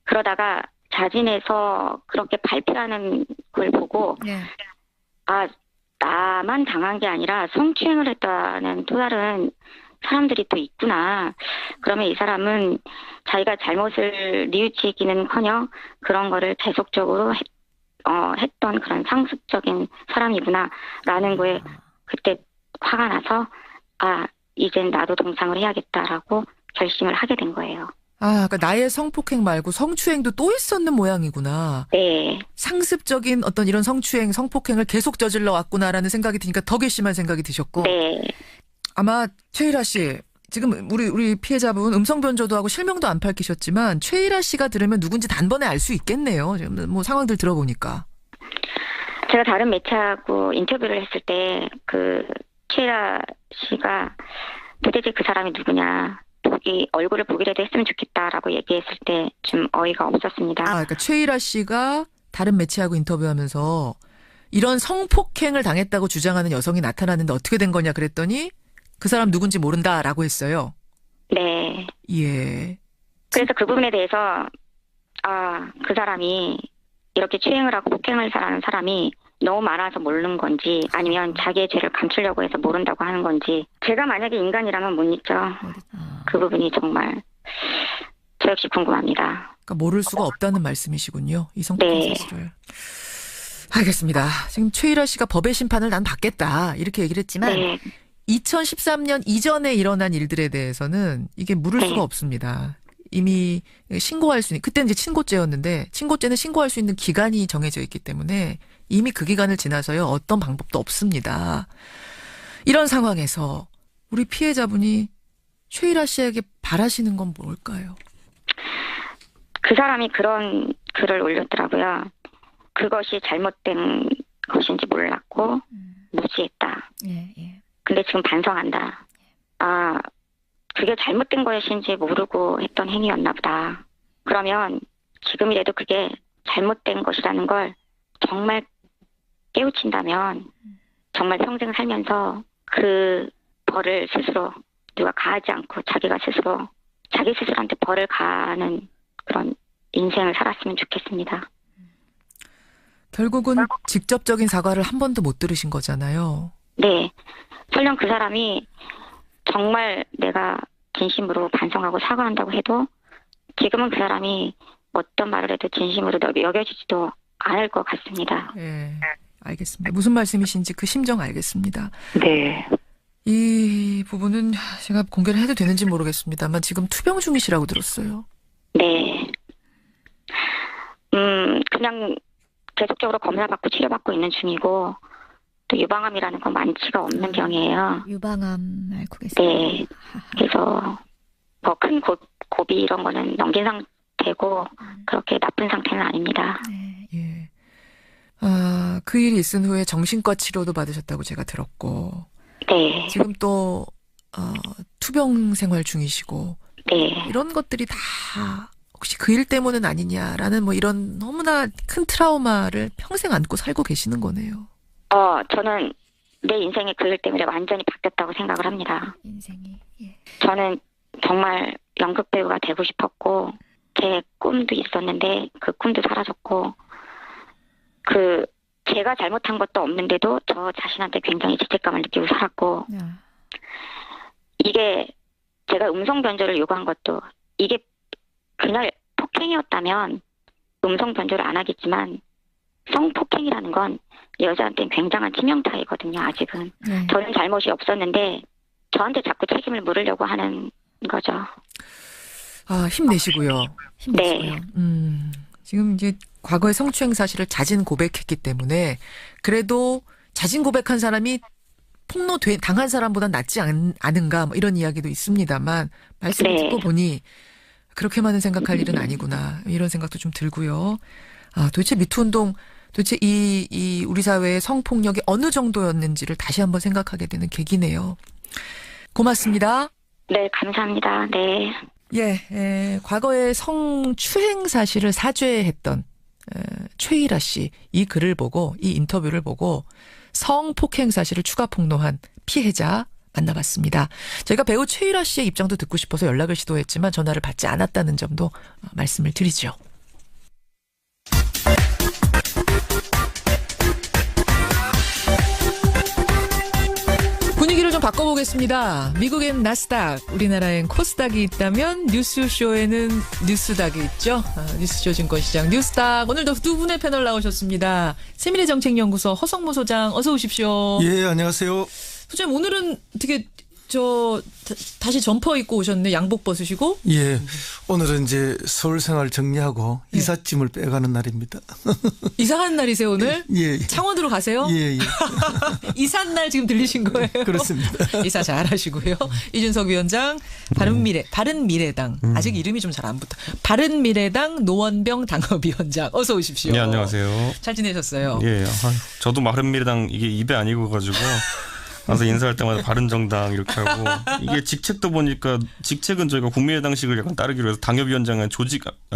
그러다가 자진해서 그렇게 발표하는 걸 보고 아, 나만 당한 게 아니라 성추행을 했다는 또 다른 사람들이 또 있구나. 그러면 이 사람은 자기가 잘못을 뉘우치기는커녕 그런 거를 계속적으로 했던 그런 상습적인 사람이구나라는 거에 그때 화가 나서 아, 이젠 나도 동참을 해야겠다라고 결심을 하게 된 거예요. 아, 그러니까 나의 성폭행 말고 성추행도 또 있었는 모양이구나. 네. 상습적인 어떤 이런 성추행, 성폭행을 계속 저질러 왔구나라는 생각이 드니까 더 괘씸한 생각이 드셨고. 네. 아마 최일아 씨, 지금 우리 피해자분 음성 변조도 하고 실명도 안 밝히셨지만 최일아 씨가 들으면 누군지 단번에 알 수 있겠네요. 지금 뭐 상황들 들어보니까. 제가 다른 매체하고 인터뷰를 했을 때 그 최일아 씨가 도대체 그 사람이 누구냐, 얼굴을 보기라도 했으면 좋겠다라고 얘기했을 때 좀 어이가 없었습니다. 그러니까 최일아 씨가 다른 매체하고 인터뷰하면서 이런 성폭행을 당했다고 주장하는 여성이 나타났는데 어떻게 된 거냐 그랬더니 그 사람 누군지 모른다라고 했어요. 네. 예. 그래서 그 부분에 대해서 그 사람이 이렇게 추행을 하고 폭행을 하는 사람이 너무 많아서 모르는 건지 아니면 자기의 죄를 감추려고 해서 모른다고 하는 건지 제가 만약에 인간이라면 못 잊죠. 그 부분이 정말 저 역시 궁금합니다. 그러니까 모를 수가 없다는 말씀이시군요. 이 성폭행 사실을. 알겠습니다. 지금 최일아 씨가 법의 심판을 난 받겠다 이렇게 얘기를 했지만 2013년 이전에 일어난 일들에 대해서는 이게 물을 수가 없습니다. 이미 신고할 수 있는, 그때는 이제 친고죄였는데 친고죄는 신고할 수 있는 기간이 정해져 있기 때문에 이미 그 기간을 지나서요 어떤 방법도 없습니다. 이런 상황에서 우리 피해자분이 최일아 씨에게 바라시는 건 뭘까요? 그 사람이 그런 글을 올렸더라고요. 그것이 잘못된 것인지 몰랐고 무시했다. 근데 지금 반성한다. 그게 잘못된 것인지 모르고 했던 행위였나 보다. 그러면 지금이라도 그게 잘못된 것이라는 걸 정말 깨우친다면 정말 평생 살면서 그 벌을 스스로 누가 가하지 않고 자기가 스스로 자기 스스로한테 벌을 가하는 그런 인생을 살았으면 좋겠습니다. 결국은 직접적인 사과를 한 번도 못 들으신 거잖아요. 네. 설령 그 사람이 정말 내가 진심으로 반성하고 사과한다고 해도 지금은 그 사람이 어떤 말을 해도 진심으로 여겨지지도 않을 것 같습니다. 네. 알겠습니다. 무슨 말씀이신지 그 심정 알겠습니다. 네. 이 부분은 제가 공개를 해도 되는지 모르겠습니다만 지금 투병 중이시라고 들었어요. 네. 그냥 계속적으로 검사받고 치료받고 있는 중이고 또 유방암이라는 건 많지가 없는 병이에요. 유방암 앓고 계세요? 네. 그래서 뭐 큰 고비 이런 거는 넘긴 상태고 그렇게 나쁜 상태는 아닙니다. 네. 예. 그 일이 있은 후에 정신과 치료도 받으셨다고 제가 들었고 네. 지금 또 투병 생활 중이시고 네. 이런 것들이 다 혹시 그 일 때문은 아니냐라는 뭐 이런 너무나 큰 트라우마를 평생 안고 살고 계시는 거네요. 저는 내 인생이 그 일 때문에 완전히 바뀌었다고 생각을 합니다. 인생이. 예. 저는 정말 연극 배우가 되고 싶었고 제 꿈도 있었는데 그 꿈도 사라졌고 제가 잘못한 것도 없는데도 저 자신한테 굉장히 죄책감을 느끼고 살았고 이게 제가 음성 변조를 요구한 것도 이게 그날 폭행이었다면 음성 변조를 안 하겠지만 성폭행이라는 건 여자한테는 굉장한 치명타이거든요. 아직은. 네. 저는 잘못이 없었는데 저한테 자꾸 책임을 물으려고 하는 거죠. 힘내시고요. 힘내시고요. 지금 이제 과거의 성추행 사실을 자진 고백했기 때문에 그래도 자진 고백한 사람이 폭로 당한 사람보다 낫지 않은가 뭐 이런 이야기도 있습니다만 말씀을 듣고 보니 그렇게만은 생각할 일은 아니구나 이런 생각도 좀 들고요. 도대체 미투 운동 도대체 이 우리 사회의 성폭력이 어느 정도였는지를 다시 한번 생각하게 되는 계기네요. 고맙습니다. 네, 감사합니다. 네. 과거의 성추행 사실을 사죄했던 최일아 씨 이 글을 보고 이 인터뷰를 보고 성폭행 사실을 추가 폭로한 피해자 만나봤습니다. 저희가 배우 최일아 씨의 입장도 듣고 싶어서 연락을 시도했지만 전화를 받지 않았다는 점도 말씀을 드리죠. 분위기를 좀 바꿔보겠습니다. 미국엔 나스닥, 우리나라엔 코스닥이 있다면 뉴스쇼에는 뉴스닥이 있죠. 뉴스쇼 증권시장 뉴스닥. 오늘도 두 분의 패널 나오셨습니다. 세미래 정책연구소 허성모 소장 어서 오십시오. 예, 안녕하세요. 소장님 오늘은 되게 다시 점퍼 입고 오셨네. 양복 벗으시고. 예, 오늘은 이제 서울 생활 정리하고 이삿짐을 빼가는 날입니다. 이사한 날이세요 오늘? 예. 창원으로 가세요? 예. 이사한 날 지금 들리신 거예요? 그렇습니다. 이사 잘하시고요. 이준석 위원장 바른미래당 아직 이름이 좀 잘 안 붙어. 바른미래당 노원병 당협위원장 어서 오십시오. 네, 안녕하세요. 잘 지내셨어요? 예, 저도 바른미래당 이게 입에 안 익어가지고 가서 인사할 때마다 바른정당 이렇게 하고 이게 직책도 보니까 직책은 저희가 국민의당식을 약간 따르기로 해서 당협위원장은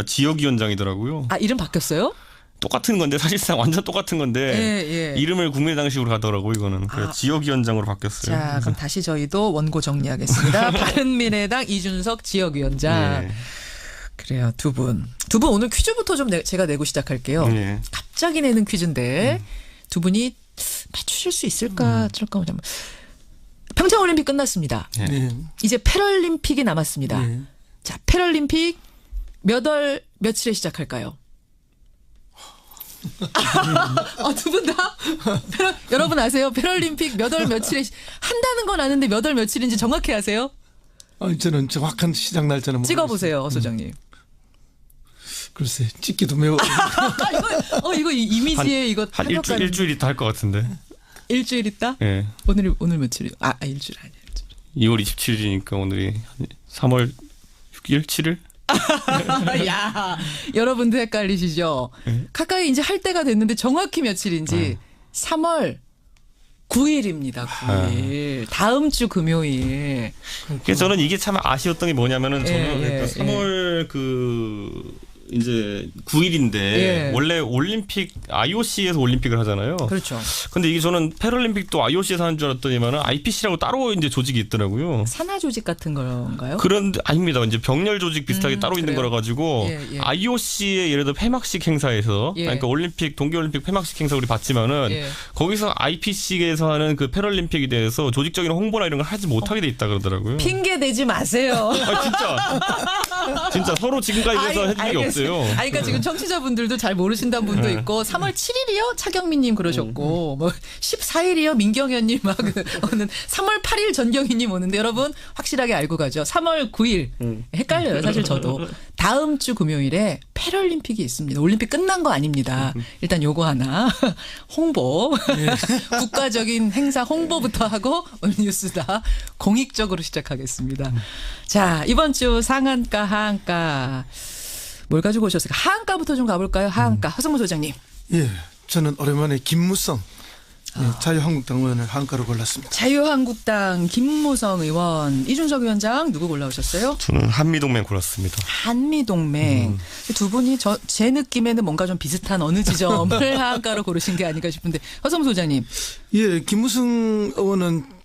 지역위원장이더라고요. 아, 이름 바뀌었어요? 똑같은 건데 사실상 완전 똑같은 건데 이름을 국민의당식으로 가더라고 이거는. 그래서 지역위원장으로 바뀌었어요. 자, 그럼 다시 저희도 원고 정리하겠습니다. 바른미래당 이준석 지역위원장. 네. 그래요. 두 분 오늘 퀴즈부터 좀 제가 내고 시작할게요. 네. 갑자기 내는 퀴즈인데 두 분이 맞추실 수 있을까? 평창올림픽 끝났습니다. 네. 이제 패럴림픽이 남았습니다. 네. 자, 패럴림픽 몇 월 며칠에 시작할까요? 두 분 다? 여러분 아세요? 패럴림픽 몇 월 며칠에 한다는 건 아는데 몇 월 며칠인지 정확히 아세요? 저는 정확한 시작 날짜는 찍어보세요, 소장님. 글쎄, 찍기도 매우. 이거 이미지에 이거 한 일주일 있다 할 것 같은데. 일주일 있다? 네. 오늘 며칠이? 일주일 아니에요. 2월 27일이니까 오늘이 3월 6일, 7일? 야, 여러분들 헷갈리시죠? 가까이 이제 할 때가 됐는데 정확히 며칠인지 3월 9일입니다. 9일. 다음 주 금요일. 그래서 저는 이게 참 아쉬웠던 게 뭐냐면은 저는 3월 이제 9일인데 원래 올림픽 IOC에서 올림픽을 하잖아요. 그렇죠. 근데 이게 저는 패럴림픽도 IOC에서 하는 줄 알았더니만은 IPC라고 따로 이제 조직이 있더라고요. 산하 조직 같은 건가요? 그런데 아닙니다. 이제 병렬 조직 비슷하게 따로 있는 거라 가지고 IOC의 예를 들어 폐막식 행사에서 그러니까 올림픽 동계올림픽 폐막식 행사 우리 봤지만은 거기서 IPC에서 하는 그 패럴림픽에 대해서 조직적인 홍보나 이런 걸 하지 못하게 돼 있다 그러더라고요. 핑계 대지 마세요. 진짜 서로 지금까지 그래서 해준 게 없어요. 그러니까 지금 청취자분들도 잘 모르신다는 분도 있고 3월 7일이요? 차경민님 그러셨고 뭐 14일이요? 민경현님 막 오는 3월 8일 전경희님 오는데 여러분 확실하게 알고 가죠. 3월 9일 헷갈려요. 사실 저도 다음 주 금요일에 패럴림픽이 있습니다. 올림픽 끝난 거 아닙니다. 일단 요거 하나 홍보 국가적인 행사 홍보부터 하고 오늘 뉴스다 공익적으로 시작하겠습니다. 자, 이번 주 상한가 하한가 뭘 가지고 오셨을까? 하한가부터 좀 가볼까요? 하한가. 허성무 소장님. 예, 저는 오랜만에 김무성 자유한국당 의원을 하한가로 골랐습니다. 자유한국당 김무성 의원, 이준석 위원장 누구 골라오셨어요? 저는 한미동맹 골랐습니다. 한미동맹. 두 분이 제 느낌에는 뭔가 좀 비슷한 어느 지점을 하한가로 고르신 게 아닌가 싶은데 허성무 소장님. 예, 김무성 의원은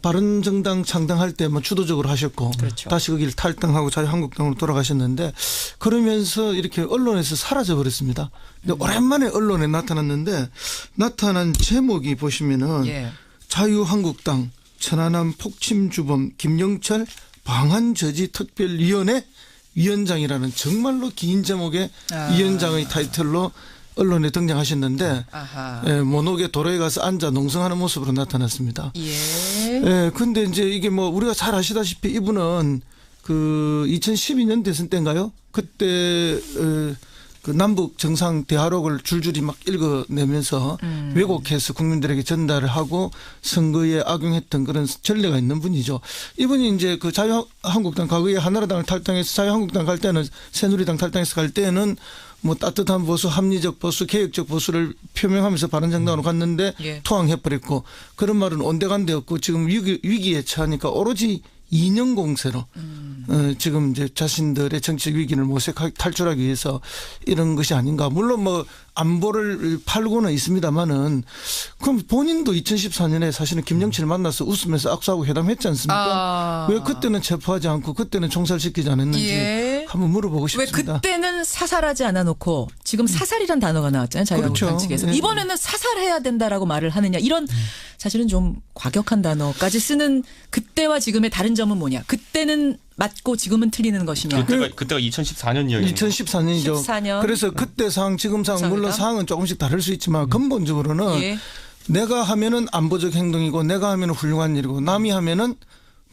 바른정당 창당할 때 주도적으로 하셨고 그렇죠. 다시 거기를 탈당하고 자유한국당으로 돌아가셨는데 그러면서 이렇게 언론에서 사라져 버렸습니다. 근데 오랜만에 언론에 나타났는데 나타난 제목이 보시면은 자유한국당 천안함 폭침주범 김영철 방한저지 특별위원회 위원장이라는 정말로 긴 제목의 위원장의 타이틀로 언론에 등장하셨는데 모노게 도로에 가서 앉아 농성하는 모습으로 나타났습니다. 근데 이제 이게 뭐 우리가 잘 아시다시피 이분은 그 2012년 대선 때인가요? 그때 그 남북 정상 대화록을 줄줄이 막 읽어내면서 왜곡해서 국민들에게 전달을 하고 선거에 악용했던 그런 전례가 있는 분이죠. 이분이 이제 그 자유한국당 과거에 한나라당을 탈당해서 자유한국당 갈 때는 새누리당 탈당해서 갈 때는 뭐 따뜻한 보수, 합리적 보수, 개혁적 보수를 표명하면서 바른정당으로 갔는데 투항해버렸고 그런 말은 온데간데 없고 지금 위기에 처하니까 오로지 이념 공세로 지금 이제 자신들의 정치적 위기를 모색하기 탈출하기 위해서 이런 것이 아닌가. 물론 뭐 안보를 팔고는 있습니다만은 그럼 본인도 2014년에 사실은 김영철을 만나서 웃으면서 악수하고 회담했지 않습니까? 왜 그때는 체포하지 않고 그때는 총살시키지 않았는지 한번 물어보고 싶습니다. 왜 그때는 사살하지 않아 놓고 지금 사살이란 단어가 나왔잖아요. 자유한국당 그렇죠. 측에서. 이번에는 사살해야 된다라고 말을 하느냐. 이런 사실은 좀 과격한 단어까지 쓰는 그때와 지금의 다른 점은 뭐냐. 그때는 맞고 지금은 틀리는 것이냐. 그때가 2014년이었죠. 2014년이죠. 14년. 그래서 그때 상황 지금 상황 물론 상황은 조금씩 다를 수 있지만 근본적으로는 내가 하면은 안보적 행동이고 내가 하면은 훌륭한 일이고 남이 하면은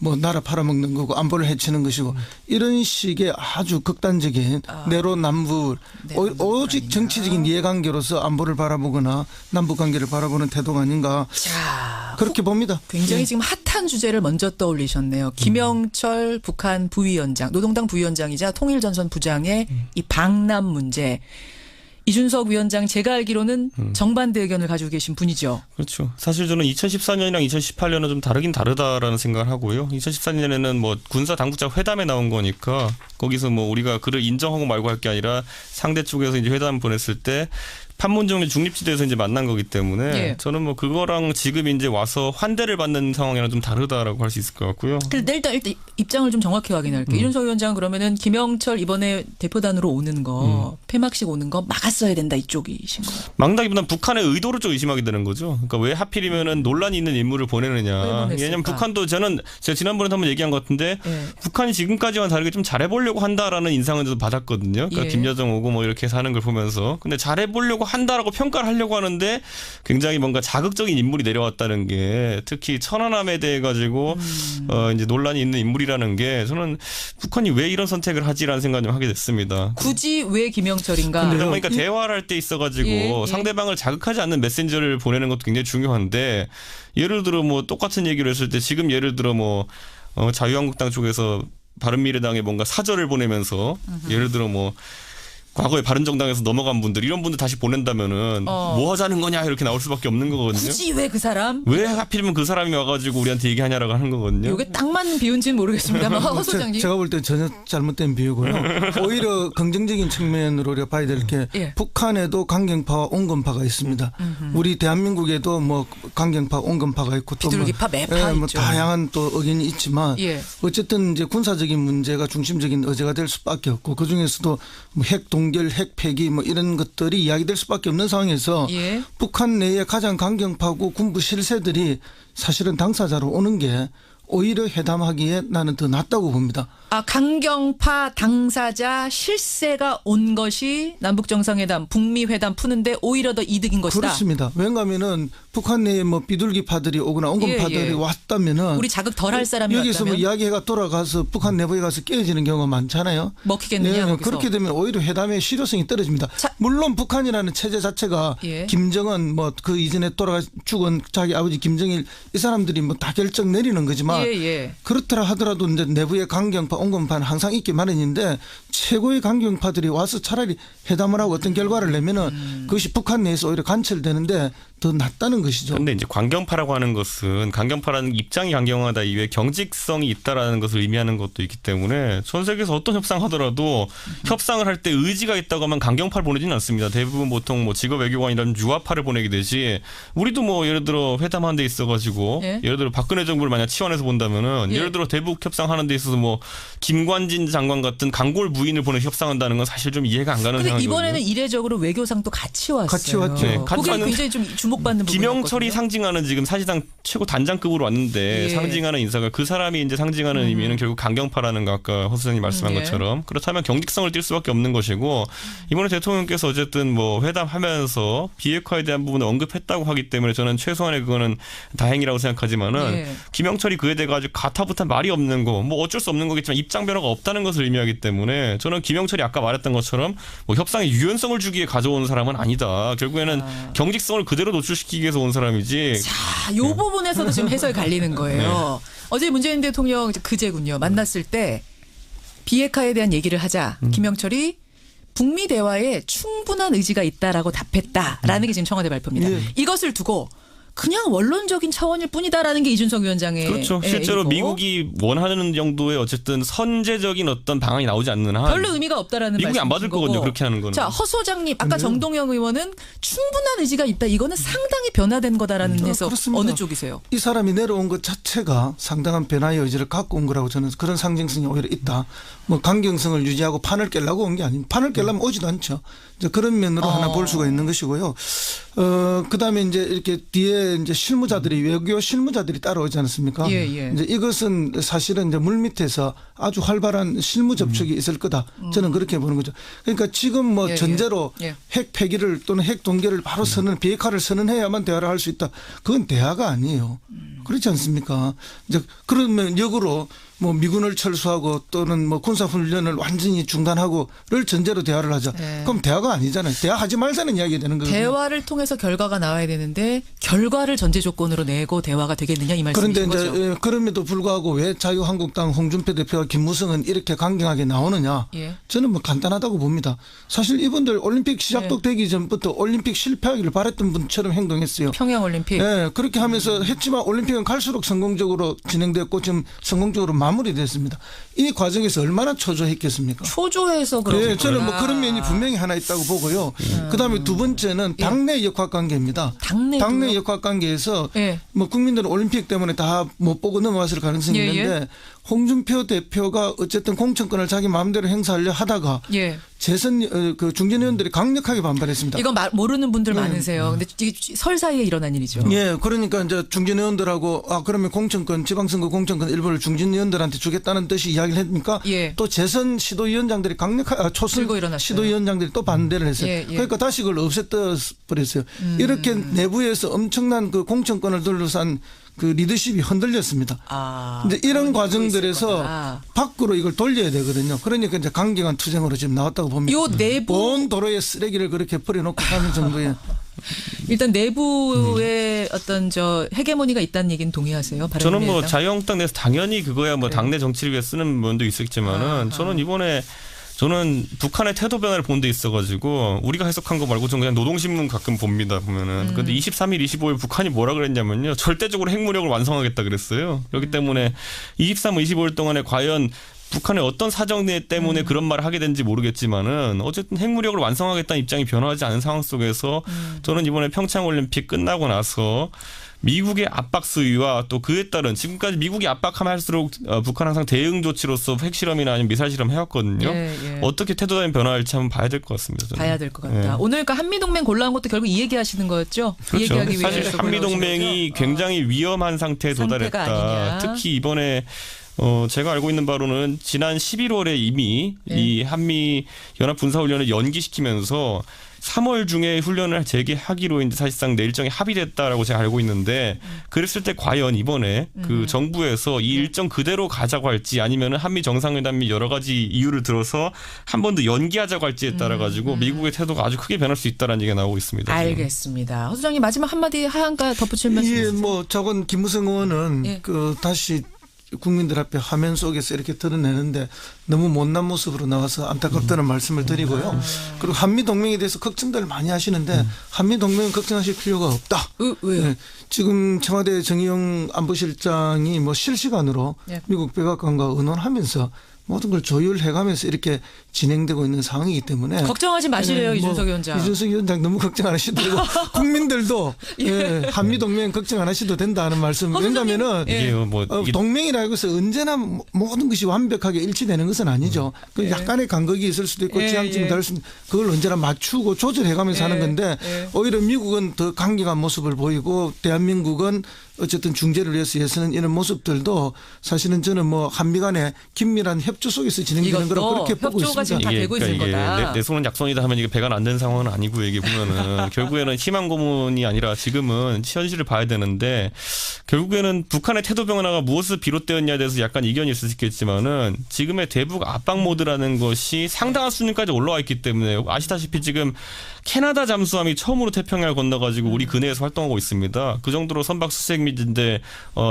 뭐 나라 팔아먹는 거고 안보를 해치는 것이고 이런 식의 아주 극단적인 내로남불 오직 정치적인 이해관계로서 안보를 바라보거나 남북관계를 바라보는 태도가 아닌가 그렇게 봅니다. 굉장히 지금 핫한 주제를 먼저 떠올리셨네요. 김영철 북한 부위원장, 노동당 부위원장이자 통일전선 부장의 이 방남 문제. 이준석 위원장 제가 알기로는 정반대 의견을 가지고 계신 분이죠. 그렇죠. 사실 저는 2014년이랑 2018년은 좀 다르긴 다르다라는 생각을 하고요. 2014년에는 뭐 군사 당국자 회담에 나온 거니까 거기서 뭐 우리가 그를 인정하고 말고 할 게 아니라 상대 쪽에서 이제 회담 보냈을 때 판문점의 중립지대에서 이제 만난 거기 때문에 예. 저는 뭐 그거랑 지금 이제 와서 환대를 받는 상황이랑 좀 다르다라고 할 수 있을 것 같고요. 근데 일단 입장을 좀 정확히 확인할게요. 이준석 위원장 그러면은 김영철 이번에 대표단으로 오는 거 폐막식 오는 거 막았어야 된다 이쪽이신 거예요. 막다기보다는 북한의 의도를 좀 의심하게 되는 거죠. 그러니까 왜 하필이면은 논란이 있는 인물을 보내느냐. 왜냐하면 북한도 제가 지난번에도 한번 얘기한 것 같은데 예. 북한이 지금까지와는 다르게 좀 잘해보려고 한다라는 인상을 저도 받았거든요. 그러니까 예. 김여정 오고 뭐 이렇게 사는 걸 보면서. 근데 잘해보려고 한다라고 평가를 하려고 하는데 굉장히 뭔가 자극적인 인물이 내려왔다는 게 특히 천안함에 대해 가지고 이제 논란이 있는 인물이라는 게 저는 북한이 왜 이런 선택을 하지라는 생각을 좀 하게 됐습니다. 굳이 왜 김영철인가? 그러니까 대화를 할 때 있어가지고 예. 상대방을 자극하지 않는 메신저를 보내는 것도 굉장히 중요한데 예를 들어 뭐 똑같은 얘기를 했을 때 지금 예를 들어 뭐 자유한국당 쪽에서 바른미래당에 뭔가 사절을 보내면서 예를 들어 뭐 과거에 바른정당에서 넘어간 분들 이런 분들 다시 보낸다면은 뭐 하자는 거냐 이렇게 나올 수밖에 없는 거거든요. 굳이 왜 그 사람? 왜 하필이면 그 사람이 와가지고 우리한테 얘기하냐라고 하는 거거든요. 이게 딱 맞는 비유인지는 모르겠습니다만 허 소장님. 제가 볼 때 전혀 잘못된 비유고요. 오히려 긍정적인 측면으로 우리가 봐야 될 게 예. 북한에도 강경파와 온건파가 있습니다. 우리 대한민국에도 뭐 강경파, 온건파가 있고 또 비둘기파, 매파 뭐 있죠. 다양한 또 의견이 있지만 예. 어쨌든 이제 군사적인 문제가 중심적인 의제가 될 수밖에 없고 그 중에서도 뭐 핵 동결, 핵 폐기 뭐 이런 것들이 이야기될 수밖에 없는 상황에서 예. 북한 내에 가장 강경파고 군부 실세들이 사실은 당사자로 오는 게 오히려 회담하기에 나는 더 낫다고 봅니다. 아, 강경파 당사자 실세가 온 것이 남북정상회담, 북미회담 푸는데 오히려 더 이득인 것이다. 그렇습니다. 왜냐하면은 북한 내에 뭐 비둘기파들이 오거나 온건파들이 예, 예. 왔다면은 우리 자극 덜 할 사람이 여기서 왔다면 뭐 이야기가 돌아가서 북한 내부에 가서 깨어지는 경우가 많잖아요. 먹히겠느냐 거기서. 그렇게 되면 오히려 회담의 실효성이 떨어집니다. 물론 북한이라는 체제 자체가 예. 김정은 뭐 그 이전에 죽은 자기 아버지 김정일 이 사람들이 뭐 다 결정 내리는 거지만 예. 그렇더라 하더라도 이제 내부의 강경파, 온건파는 항상 있기 마련인데 최고의 강경파들이 와서 차라리 회담을 하고 어떤 결과를 내면은 그것이 북한 내에서 오히려 관철되는데 더 낫다는 것이죠. 그런데 이제 강경파라고 하는 것은 강경파라는 입장이 강경하다 이외에 경직성이 있다라는 것을 의미하는 것도 있기 때문에 전 세계에서 어떤 협상하더라도 협상을 할 때 의지가 있다고 하면 강경파를 보내지는 않습니다. 대부분 보통 뭐 직업 외교관이라는 유화파를 보내게 되지 우리도 뭐 예를 들어 회담하는 데 있어가지고 예. 예를 들어 박근혜 정부를 만약 치환해서 본다면은 예. 예를 들어 대북 협상하는 데 있어서 뭐 김관진 장관 같은 강골 부인을 보내 협상한다는 건 사실 좀 이해가 안 가는 근데 상황이거든요. 이번에는 이례적으로 외교상도 같이 왔어요. 같이 왔죠. 네, 그게 같이 굉장히 좀 주목받는 부분이거든요. 김영철이 상징하는 지금 사실상 최고 단장급으로 왔는데 예. 상징하는 인사가 그 사람이 이제 상징하는 의미는 결국 강경파라는 거 아까 허 소장님 말씀한 예. 것처럼 그렇다면 경직성을 띌 수밖에 없는 것이고 이번에 대통령께서 어쨌든 뭐 회담하면서 비핵화에 대한 부분을 언급했다고 하기 때문에 저는 최소한의 그거는 다행이라고 생각하지만은 예. 김영철이 그에 대해 가지고 가타부타 말이 없는 거 뭐 어쩔 수 없는 거겠지만 입장 변화가 없다는 것을 의미하기 때문에 저는 김영철이 아까 말했던 것처럼 뭐 협상의 유연성을 주기에 가져온 사람은 아니다. 결국에는 경직성을 그대로 노출시키기 위해서 온 사람이지. 자, 요 부분에서도 지금 해석이 갈리는 거예요. 어제 문재인 대통령 그제군요. 만났을 때 비핵화에 대한 얘기를 하자. 김영철이 북미 대화에 충분한 의지가 있다라고 답했다라는 게 지금 청와대 발표입니다. 예. 이것을 두고 그냥 원론적인 차원일 뿐이다라는 게 이준석 위원장의 그렇죠. 실제로 얘기고. 미국이 원하는 정도의 어쨌든 선제적인 어떤 방안이 나오지 않는 한 별로 의미가 없다라는 미국이 안 받을 말씀이신 거거든요. 거고. 그렇게 하는 거는. 자, 허 소장님 아까 정동영 의원은 충분한 의지가 있다. 이거는 상당히 변화된 거다라는 해석 그렇습니다. 어느 쪽이세요? 이 사람이 내려온 것 자체가 상당한 변화의 의지를 갖고 온 거라고 저는 그런 상징성이 오히려 있다. 뭐 강경성을 유지하고 판을 깨려고 온 게 아닙니다. 판을 깨려면 오지도 않죠. 이제 그런 면으로 하나 볼 수가 있는 것이고요. 그다음에 이제 이렇게 뒤에 이제 실무자들이 외교 실무자들이 따라오지 않았습니까? 예. 이제 이것은 사실은 이제 물 밑에서 아주 활발한 실무 접촉이 있을 거다. 저는 그렇게 보는 거죠. 그러니까 지금 뭐 예. 전제로 예. 핵 폐기를 또는 핵 동결을 바로 비핵화를 선언해야만 대화를 할 수 있다. 그건 대화가 아니에요. 그렇지 않습니까? 이제 그러면 역으로 뭐 미군을 철수하고 또는 뭐 군사훈련을 완전히 중단하고를 전제로 대화를 하자. 네. 그럼 대화가 아니잖아요. 대화하지 말자는 이야기가 되는 거거든요. 대화를 통해서 결과가 나와야 되는데 결과를 전제 조건으로 내고 대화가 되겠느냐 이 말씀이신 그런데 거죠. 이제 그럼에도 불구하고 왜 자유한국당 홍준표 대표와 김무성은 이렇게 강경하게 나오느냐. 예. 저는 뭐 간단하다고 봅니다. 사실 이분들 올림픽 시작도 되기 전부터 올림픽 실패하기를 바랬던 분처럼 행동했어요. 평양올림픽. 네, 그렇게 하면서 했지만 올림픽은 갈수록 성공적으로 진행됐고 지금 성공적으로 마무리됐습니다. 이 과정에서 얼마나 초조했겠습니까? 초조해서 그런 네, 저는 뭐 그런 면이 분명히 하나 있다고 보고요. 그다음에 두 번째는 당내 역학관계입니다. 당내 역학관계에서 뭐 국민들은 올림픽 때문에 다 못 보고 넘어갔을 가능성이 있는데 홍준표 대표가 어쨌든 공천권을 자기 마음대로 행사하려 하다가 재선 그 중진 의원들이 강력하게 반발했습니다. 이건 모르는 분들 많으세요. 근데 이게 설 사이에 일어난 일이죠. 예, 그러니까 이제 중진 의원들하고 그러면 공천권 지방선거 공천권 일부를 중진 의원들한테 주겠다는 뜻이 이야기를 했으니까 또 재선 시도위원장들이 초선 시도위원장들이 또 반대를 했어요. 그러니까 다시 그걸 없앴다 버렸어요. 이렇게 내부에서 엄청난 그 공천권을 둘러싼 그 리더십이 흔들렸습니다. 근데 이런 과정들에서 밖으로 이걸 돌려야 되거든요. 그러니까 이제 강경한 투쟁으로 지금 나왔다고 봅니다. 요 내부 온 도로에 쓰레기를 그렇게 버려놓고 가는 정도의. 일단 내부에 어떤 헤게모니가 있다는 얘기는 동의하세요? 저는 뭐 자유한국당 내에서 당연히 그거야 뭐 당내 정치를 위해 쓰는 면도 있었지만은 저는 이번에 북한의 태도 변화를 본 데 있어가지고 우리가 해석한 거 말고 저는 그냥 노동신문 가끔 봅니다. 보면은. 근데 23일, 25일 북한이 뭐라 그랬냐면요. 절대적으로 핵무력을 완성하겠다 그랬어요. 그렇기 때문에 23, 25일 동안에 과연 북한의 어떤 사정 때문에 그런 말을 하게 된지 모르겠지만은 어쨌든 핵무력을 완성하겠다는 입장이 변화하지 않은 상황 속에서 저는 이번에 평창올림픽 끝나고 나서 미국의 압박 수위와 또 그에 따른 지금까지 미국이 압박하면 할수록 북한 항상 대응 조치로서 핵실험이나 아니면 미사일 실험 해왔거든요. 어떻게 태도에 변화할지 한번 봐야 될 것 같습니다. 저는. 봐야 될 것 같다. 오늘 그러니까 한미동맹 골라온 것도 결국 이 얘기하시는 거였죠? 그렇죠. 이 얘기하기 위해서 사실 한미동맹이 굉장히 위험한 상태에 도달했다. 아니냐. 특히 이번에 제가 알고 있는 바로는 지난 11월에 이미 이 한미 연합 군사훈련을 연기시키면서 3월 중에 훈련을 재개하기로 이제 사실상 내 일정이 합의됐다라고 제가 알고 있는데 그랬을 때 과연 이번에 그 정부에서 이 일정 그대로 가자고 할지 아니면은 한미 정상회담이 여러 가지 이유를 들어서 한 번 더 연기하자고 할지에 따라 가지고 미국의 태도가 아주 크게 변할 수 있다라는 얘기가 나오고 있습니다. 알겠습니다. 허 소장님 마지막 한마디 하한가 덧붙일 말씀 있으세요? 뭐 저건 김무성 의원은 그 다시 국민들 앞에 화면 속에서 이렇게 드러내는데 너무 못난 모습으로 나와서 안타깝다는 말씀을 드리고요. 그리고 한미동맹에 대해서 걱정들 많이 하시는데 한미동맹은 걱정하실 필요가 없다. 왜요? 지금 청와대 정의용 안보실장이 뭐 실시간으로 미국 백악관과 의논하면서 모든 걸 조율해가면서 이렇게 진행되고 있는 상황이기 때문에 걱정하지 마시래요. 이준석 위원장. 이준석 위원장 너무 걱정 안 하셔도 되고 국민들도 한미동맹 걱정 안 하셔도 된다는 말씀. 왜냐하면은 동맹이라고 해서 언제나 모든 것이 완벽하게 일치되는 것은 아니죠. 그 약간의 간극이 있을 수도 있고 지향점이 다를 수도 있고 그걸 언제나 맞추고 조절해가면서 하는 건데 오히려 미국은 더 강경한 모습을 보이고 대한민국은 어쨌든 중재를 위해서 애쓰는 이런 모습들도 사실은 저는 뭐 한미 간의 긴밀한 협조 속에서 진행되는 거라고 그렇게 보고 있습니다. 지금 다 되고 있는 거다. 내 손은 약손이다 하면 이게 배가 안 된 상황은 아니고 이게 보면은 결국에는 희망 고문이 아니라 지금은 현실을 봐야 되는데 결국에는 북한의 태도 변화가 무엇을 비롯되었냐에 대해서 약간 이견이 있을 수 있겠지만은 지금의 대북 압박 모드라는 것이 상당한 수준까지 올라와 있기 때문에 아시다시피 지금 캐나다 잠수함이 처음으로 태평양을 건너가지고 우리 근해에서 활동하고 있습니다. 그 정도로 선박 수색 및인데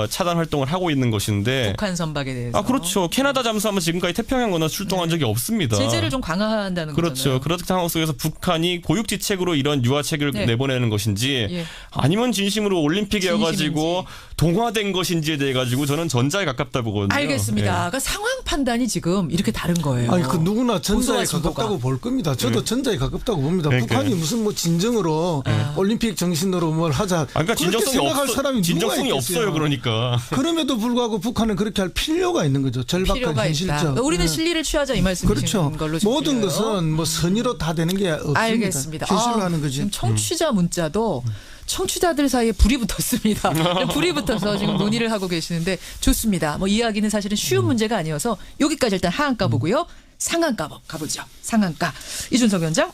차단 활동을 하고 있는 것인데 북한 선박에 대해서. 그렇죠. 캐나다 잠수함은 지금까지 태평양 건너 출동한 적이 없습니다. 제재를 좀 강화한다는 거잖아요. 거잖아요. 그렇죠. 그런 상황 속에서 북한이 고육지책으로 이런 유화책을 내보내는 것인지 아니면 진심으로 올림픽이어가지고 동화된 것인지에 대해 가지고 저는 전자에 가깝다 보거든요. 알겠습니다. 그러니까 상황 판단이 지금 이렇게 다른 거예요. 아니 그 누구나 전자에 가깝다고 볼 겁니다. 저도 전자에 가깝다고 봅니다. 북한이 무슨 뭐 진정으로 올림픽 정신으로 뭘 하자. 그러니까 진정성이 없어요. 그러니까. 그럼에도 불구하고 북한은 그렇게 할 필요가 있는 거죠. 절박한 현실적. 그러니까 우리는 실리를 취하자 이 말씀이신 걸로 모든 것은 뭐 선의로 다 되는 게 없습니다. 알겠습니다. 현실로 하는 거지. 지금 청취자 문자도 청취자들 사이에 불이 붙었습니다. 불이 붙어서 지금 논의를 하고 계시는데 좋습니다. 뭐 이야기는 사실은 쉬운 문제가 아니어서 여기까지 일단 하한가 보고요. 상한가 가보죠. 상한가. 이준석 위원장.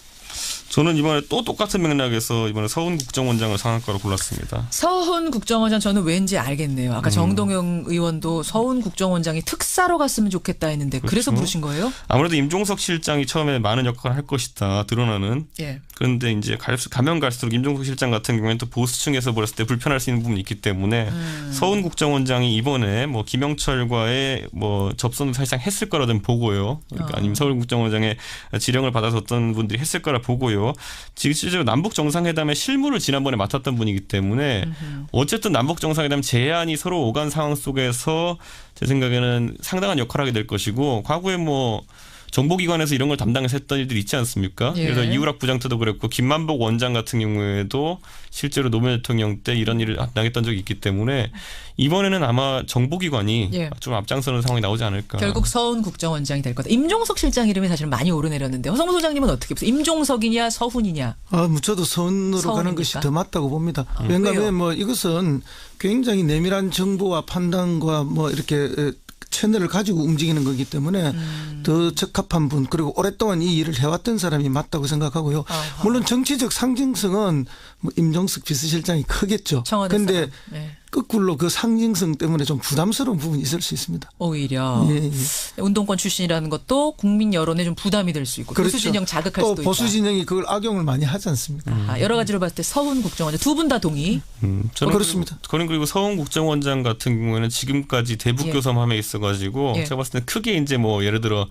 저는 이번에 또 똑같은 맥락에서 이번에 서훈 국정원장을 상한가로 골랐습니다. 서훈 국정원장 저는 왠지 알겠네요. 아까 정동영 의원도 서훈 국정원장이 특사로 갔으면 좋겠다 했는데 그렇죠. 그래서 부르신 거예요? 아무래도 임종석 실장이 처음에 많은 역할을 할 것이다 드러나는. 예. 그런데 이제 가면 갈수록 임종석 실장 같은 경우에는 또 보수층에서 보았을 때 불편할 수 있는 부분이 있기 때문에 서훈 국정원장이 이번에 뭐 김영철과의 뭐 접선을 사실상 했을 거라는 보고요. 그러니까 아니면 서훈 국정원장의 지령을 받아서 어떤 분들이 했을 거라 보고요. 지금 실제로 남북 정상회담의 실무를 지난번에 맡았던 분이기 때문에 어쨌든 남북 정상회담 제안이 서로 오간 상황 속에서 제 생각에는 상당한 역할을 하게 될 것이고 과거에 뭐 정보기관에서 이런 걸 담당해서 했던 일들이 있지 않습니까? 예. 그래서 이우락 부장태도 그랬고 김만복 원장 같은 경우에도 실제로 노무현 대통령 때 이런 일을 담당했던 적이 있기 때문에 이번에는 아마 정보기관이 예. 좀 앞장서는 상황이 나오지 않을까. 결국 서훈 국정원장이 될 거다. 임종석 실장 이름이 사실 많이 오르내렸는데 허성무 소장님은 어떻게 보세요? 임종석이냐 서훈이냐? 저도 서훈으로 서훈입니까? 가는 것이 더 맞다고 봅니다. 왜요? 왜냐하면 뭐 이것은 굉장히 내밀한 정보와 판단과 뭐 이렇게 채널을 가지고 움직이는 거기 때문에 더 적합한 분 그리고 오랫동안 이 일을 해왔던 사람이 맞다고 생각하고요. 아하. 물론 정치적 상징성은 뭐 임종석 비서실장이 크겠죠. 그런데 네. 거꾸로 그 상징성 때문에 좀 부담스러운 부분이 있을 수 있습니다. 오히려 예, 예. 운동권 출신이라는 것도 국민 여론에 좀 부담이 될 수 있고 그렇죠. 보수 진영 자극할 또 수도 있다. 보수 진영이 그걸 악용을 많이 하지 않습니까? 여러 가지로 봤을 때 서훈 국정원장 두 분 다 동의. 저는 그렇습니다. 저는 그리고 서훈 국정원장 같은 경우에는 지금까지 대북 예. 교섭함에 있어가지고 예. 제가 봤을 때 크게 이제 뭐 예를 들어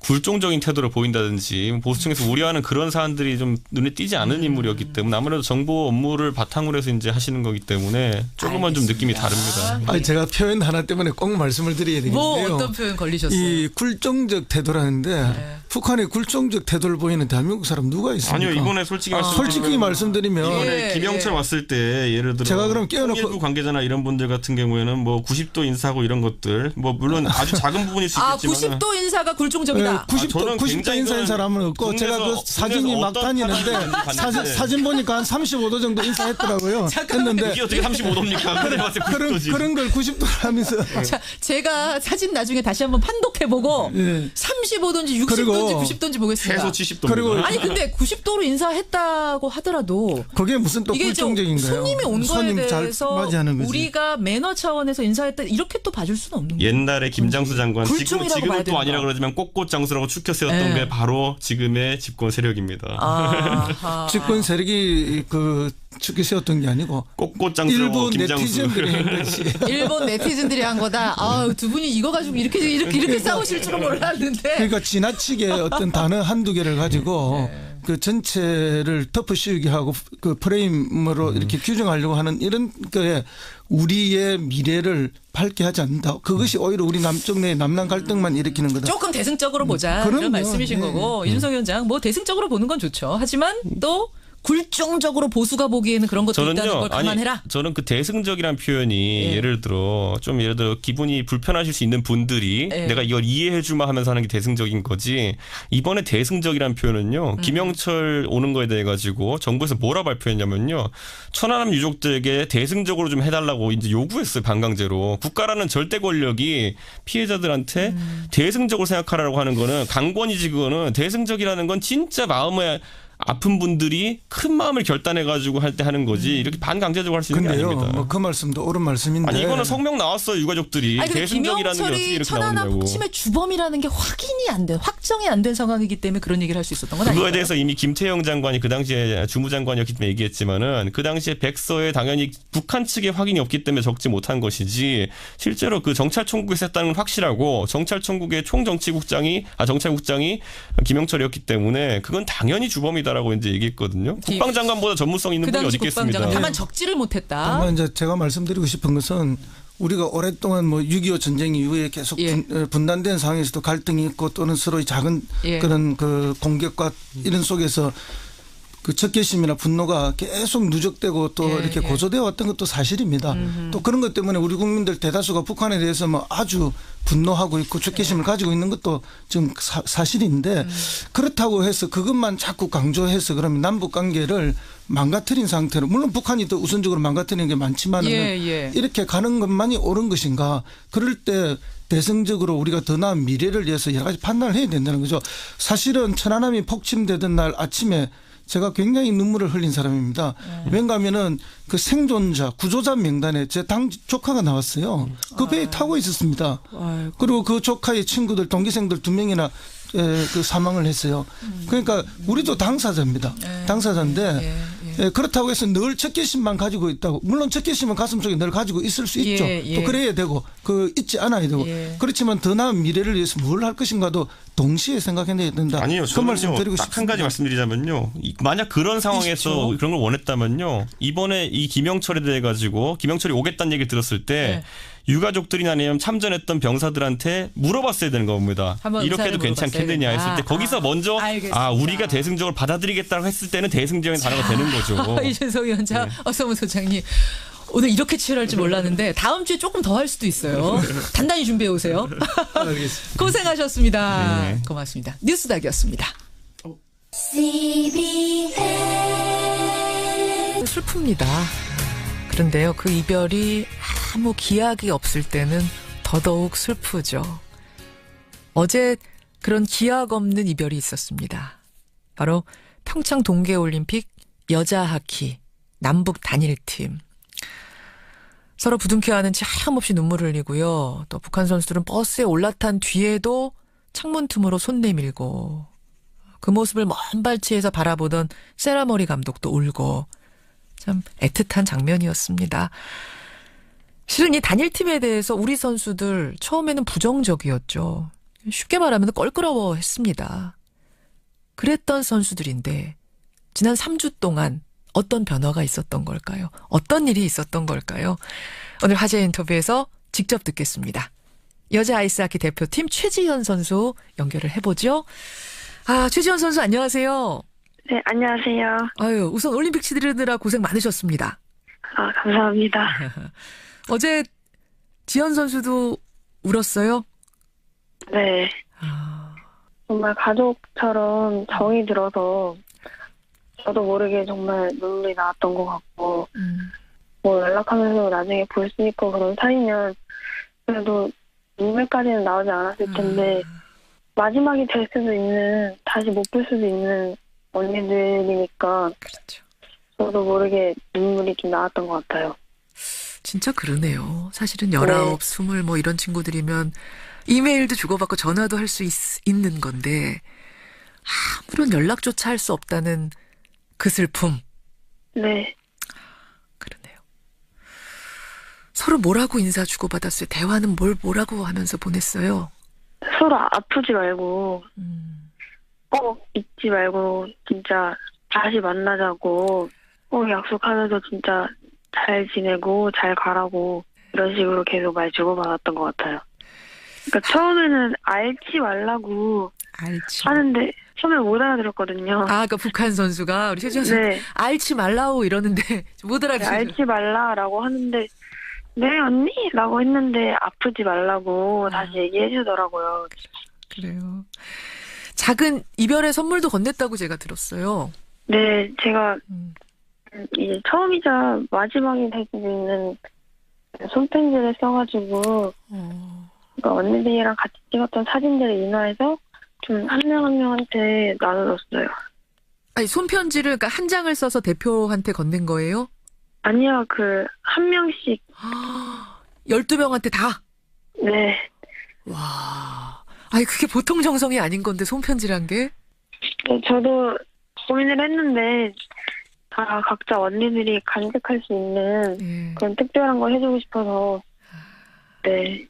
굴종적인 태도를 보인다든지 보수층에서 우려하는 그런 사안들이 좀 눈에 띄지 않은 인물이었기 때문에 아무래도 정보 업무를 바탕으로 해서 이제 하시는 거기 때문에 조금만 좀 느낌이 다릅니다. 아니 제가 표현 하나 때문에 꼭 말씀을 드려야 되겠는데요. 뭐 어떤 표현 걸리셨어요? 이 굴종적 태도라는데 네. 북한의 굴종적 태도를 보이는 대한민국 사람 누가 있습니까? 아니요 이번에 솔직히 말씀드리면 이번에 예, 김영철 예. 왔을 때 예를 들어 제가 그럼 깨어놓고 통일부 관계자나 이런 분들 같은 경우에는 뭐 90도 인사하고 이런 것들 뭐 물론 아주 작은 부분일 수 있겠지만 90도 인사가 굴종적이다. 90도 인사인 사람은 없고 제가 그 사진이 막 다니는데 사진 보니까 한 35도 정도 인사했더라고요. 했는데 이게 어떻게 35도입니까? 그런 걸 90도 하면서 자, 제가 사진 나중에 다시 한번 판독해보고 예. 35도인지 60도인지 그리고 90도인지 보겠습니다. 최소 70도입니다. 그리고 아니 근데 90도로 인사했다고 하더라도 그게 무슨 또 이게 굴종적인가요? 손님이 온 거에 손님 잘 대해서 맞이하는 거지. 우리가 매너 차원에서 인사했다 이렇게 또 봐줄 수는 없는 거예요. 옛날에 김장수 장관 굴종이라고 봐야 지금은 또 되는 아니라 거. 그러지만 꽃꽃장수라고 추켜 세웠던 네. 게 바로 지금의 집권 세력입니다. 아하. 집권 세력이 그 축에 세웠던 게 아니고 꽃꽃장수라고 일본 김장수. 네티즌들이 한 거지. 일본 네티즌들이 한 거다. 두 분이 이거 가지고 이렇게 싸우실 줄은 몰랐는데. 그러니까 지나치게 어떤 단어 한두 개를 가지고 그 전체를 덮어씌우게 하고 그 프레임으로 이렇게 규정하려고 하는 이런 거에 우리의 미래를 밝게 하지 않는다. 그것이 오히려 우리 남쪽 내 남남 갈등만 일으키는 거다. 조금 대승적으로 보자. 그럼요. 이런 말씀이신 네. 거고. 이준석 위원장 뭐 대승적으로 보는 건 좋죠. 하지만 또 굴종적으로 보수가 보기에는 그런 것도 있다는 걸 감안해라. 저는 그 대승적이란 표현이 예. 예를 들어 기분이 불편하실 수 있는 분들이 예. 내가 이걸 이해해 주마 하면서 하는 게 대승적인 거지. 이번에 대승적이란 표현은요. 김영철 오는 거에 대해 가지고 정부에서 뭐라 발표했냐면요. 천안함 유족들에게 대승적으로 좀 해달라고 이제 요구했어요. 반강제로. 국가라는 절대 권력이 피해자들한테 대승적으로 생각하라고 하는 거는 강권이지. 그거는 대승적이라는 건 진짜 마음에 아픈 분들이 큰 마음을 결단해가지고 할 때 하는 거지 이렇게 반강제적으로 할 수 있는 게 근데요, 아닙니다. 뭐 그 말씀도 옳은 말씀인데. 아니 이거는 성명 나왔어요 유가족들이. 아니, 근데 대승적이라는 게 어떻게 김영철이 이렇게 천안함 나오냐고. 폭침의 주범이라는 게 확인이 안 돼, 확정이 안 된 상황이기 때문에 그런 얘기를 할 수 있었던 건 아니에요. 그거에 대해서 이미 김태형 장관이 그 당시에 주무장관이었기 때문에 얘기했지만은 그 당시에 백서에 당연히 북한 측의 확인이 없기 때문에 적지 못한 것이지 실제로 그 정찰총국에서 했다는 건 확실하고 정찰총국의 정찰국장이 김영철이었기 때문에 그건 당연히 주범이다라고 이제 얘기했거든요. 국방장관보다 전문성 있는 그 분이 당시 어디 있겠습니다. 국방장관 다만 적지를 못했다. 다만 이제 제가 말씀드리고 싶은 것은 우리가 오랫동안 뭐 6.25 전쟁 이후에 계속 예. 분단된 상황에서도 갈등이 있고 또는 서로의 작은 예. 그런 그 공격과 이런 속에서 그 적개심이나 분노가 계속 누적되고 또 예, 이렇게 예. 고조되어 왔던 것도 사실입니다. 또 그런 것 때문에 우리 국민들 대다수가 북한에 대해서 뭐 아주 분노하고 있고 적개심을 가지고 있는 것도 지금 사실인데 그렇다고 해서 그것만 자꾸 강조해서 그러면 남북 관계를 망가뜨린 상태로 물론 북한이 더 우선적으로 망가뜨리는 게 많지만 예. 이렇게 가는 것만이 옳은 것인가 그럴 때 대승적으로 우리가 더 나은 미래를 위해서 여러 가지 판단을 해야 된다는 거죠. 사실은 천안함이 폭침되던 날 아침에 제가 굉장히 눈물을 흘린 사람입니다. 왜냐하면 그 생존자 구조자 명단에 제 당 조카가 나왔어요. 그 배에 타고 있었습니다. 그리고 그 조카의 친구들 동기생들 2명이나 그 사망을 했어요. 그러니까 우리도 당사자입니다. 당사자인데 그렇다고 해서 늘 적개심만 가지고 있다고. 물론 적개심은 가슴속에 늘 가지고 있을 수 있죠. 또 그래야 되고 그 잊지 않아야 되고. 그렇지만 더 나은 미래를 위해서 뭘 할 것인가도 동시에 생각해내야 된다. 아니요. 그 말씀 드리고 싶습니다. 딱 한 가지 말씀드리자면요. 만약 그런 상황에서 그런 걸 원했다면요. 이번에 이 김영철에 대해 가지고 김영철이 오겠다는 얘기를 들었을 때 유가족들이나 아니면 참전했던 병사들한테 물어봤어야 되는 겁니다. 이렇게 해도 괜찮겠느냐 했을 때 거기서 먼저 우리가 대승적으로 받아들이겠다고 했을 때는 대승적인 단어가 되는 거죠. 이준석 위원장, 어서문 소장님. 오늘 이렇게 치열할 줄 몰랐는데 다음 주에 조금 더 할 수도 있어요. 단단히 준비해 오세요. 고생하셨습니다. 네. 고맙습니다. 뉴스닥이었습니다. 슬픕니다. 그런데요, 그 이별이 아무 기약이 없을 때는 더더욱 슬프죠. 어제 그런 기약 없는 이별이 있었습니다. 바로 평창 동계올림픽 여자 하키 남북 단일팀. 서로 부둥켜안은 채 하염없이 눈물을 흘리고요. 또 북한 선수들은 버스에 올라탄 뒤에도 창문 틈으로 손 내밀고 그 모습을 먼 발치에서 바라보던 세라머리 감독도 울고 참 애틋한 장면이었습니다. 실은 이 단일팀에 대해서 우리 선수들 처음에는 부정적이었죠. 쉽게 말하면 껄끄러워했습니다. 그랬던 선수들인데 지난 3주 동안 어떤 변화가 있었던 걸까요? 어떤 일이 있었던 걸까요? 오늘 화제 인터뷰에서 직접 듣겠습니다. 여자 아이스하키 대표팀 최지현 선수 연결을 해보죠. 최지현 선수 안녕하세요. 네, 안녕하세요. 아유, 우선 올림픽 치르느라 고생 많으셨습니다. 감사합니다. 어제 지현 선수도 울었어요? 네. 정말 가족처럼 정이 들어서 저도 모르게 정말 눈물이 나왔던 것 같고 뭐 연락하면서 나중에 볼 수 있고 그런 사이면 그래도 눈물까지는 나오지 않았을 텐데 마지막이 될 수도 있는, 다시 못 볼 수도 있는 언니들이니까 그렇죠. 저도 모르게 눈물이 좀 나왔던 것 같아요. 진짜 그러네요. 사실은 19, 20 뭐 이런 친구들이면 이메일도 주고받고 전화도 할 수 있는 건데 아무런 연락조차 할 수 없다는 그 슬픔. 네. 그러네요. 서로 뭐라고 인사 주고받았어요? 대화는 뭐라고 하면서 보냈어요? 서로 아프지 말고 꼭 잊지 말고 진짜 다시 만나자고 꼭 약속하면서 진짜 잘 지내고 잘 가라고 이런 식으로 계속 말 주고받았던 것 같아요. 그러니까 처음에는 알지 말라고 하는데 처음에 못 알아들었거든요. 그러니까 북한 선수가 우리 최지현 선수 알지 말라고 이러는데 못 알아들었어요. 알지 말라라고 하는데 네 언니? 라고 했는데 아프지 말라고 다시 얘기해 주더라고요. 그래요. 작은 이별의 선물도 건넸다고 제가 들었어요. 네, 제가 이제 처음이자 마지막이 될 수 있는 손편지를 써가지고 그러니까 언니들이랑 같이 찍었던 사진들을 인화해서 좀 한 명 한 명한테 나눠줬어요. 아니 손편지를 그러니까 한 장을 써서 대표한테 건넨 거예요? 아니요, 한 명씩. 12명한테 다? 네. 와. 아니, 그게 보통 정성이 아닌 건데, 손편지란 게? 네, 저도 고민을 했는데, 다 각자 언니들이 간직할 수 있는 그런 특별한 걸 해주고 싶어서, 네.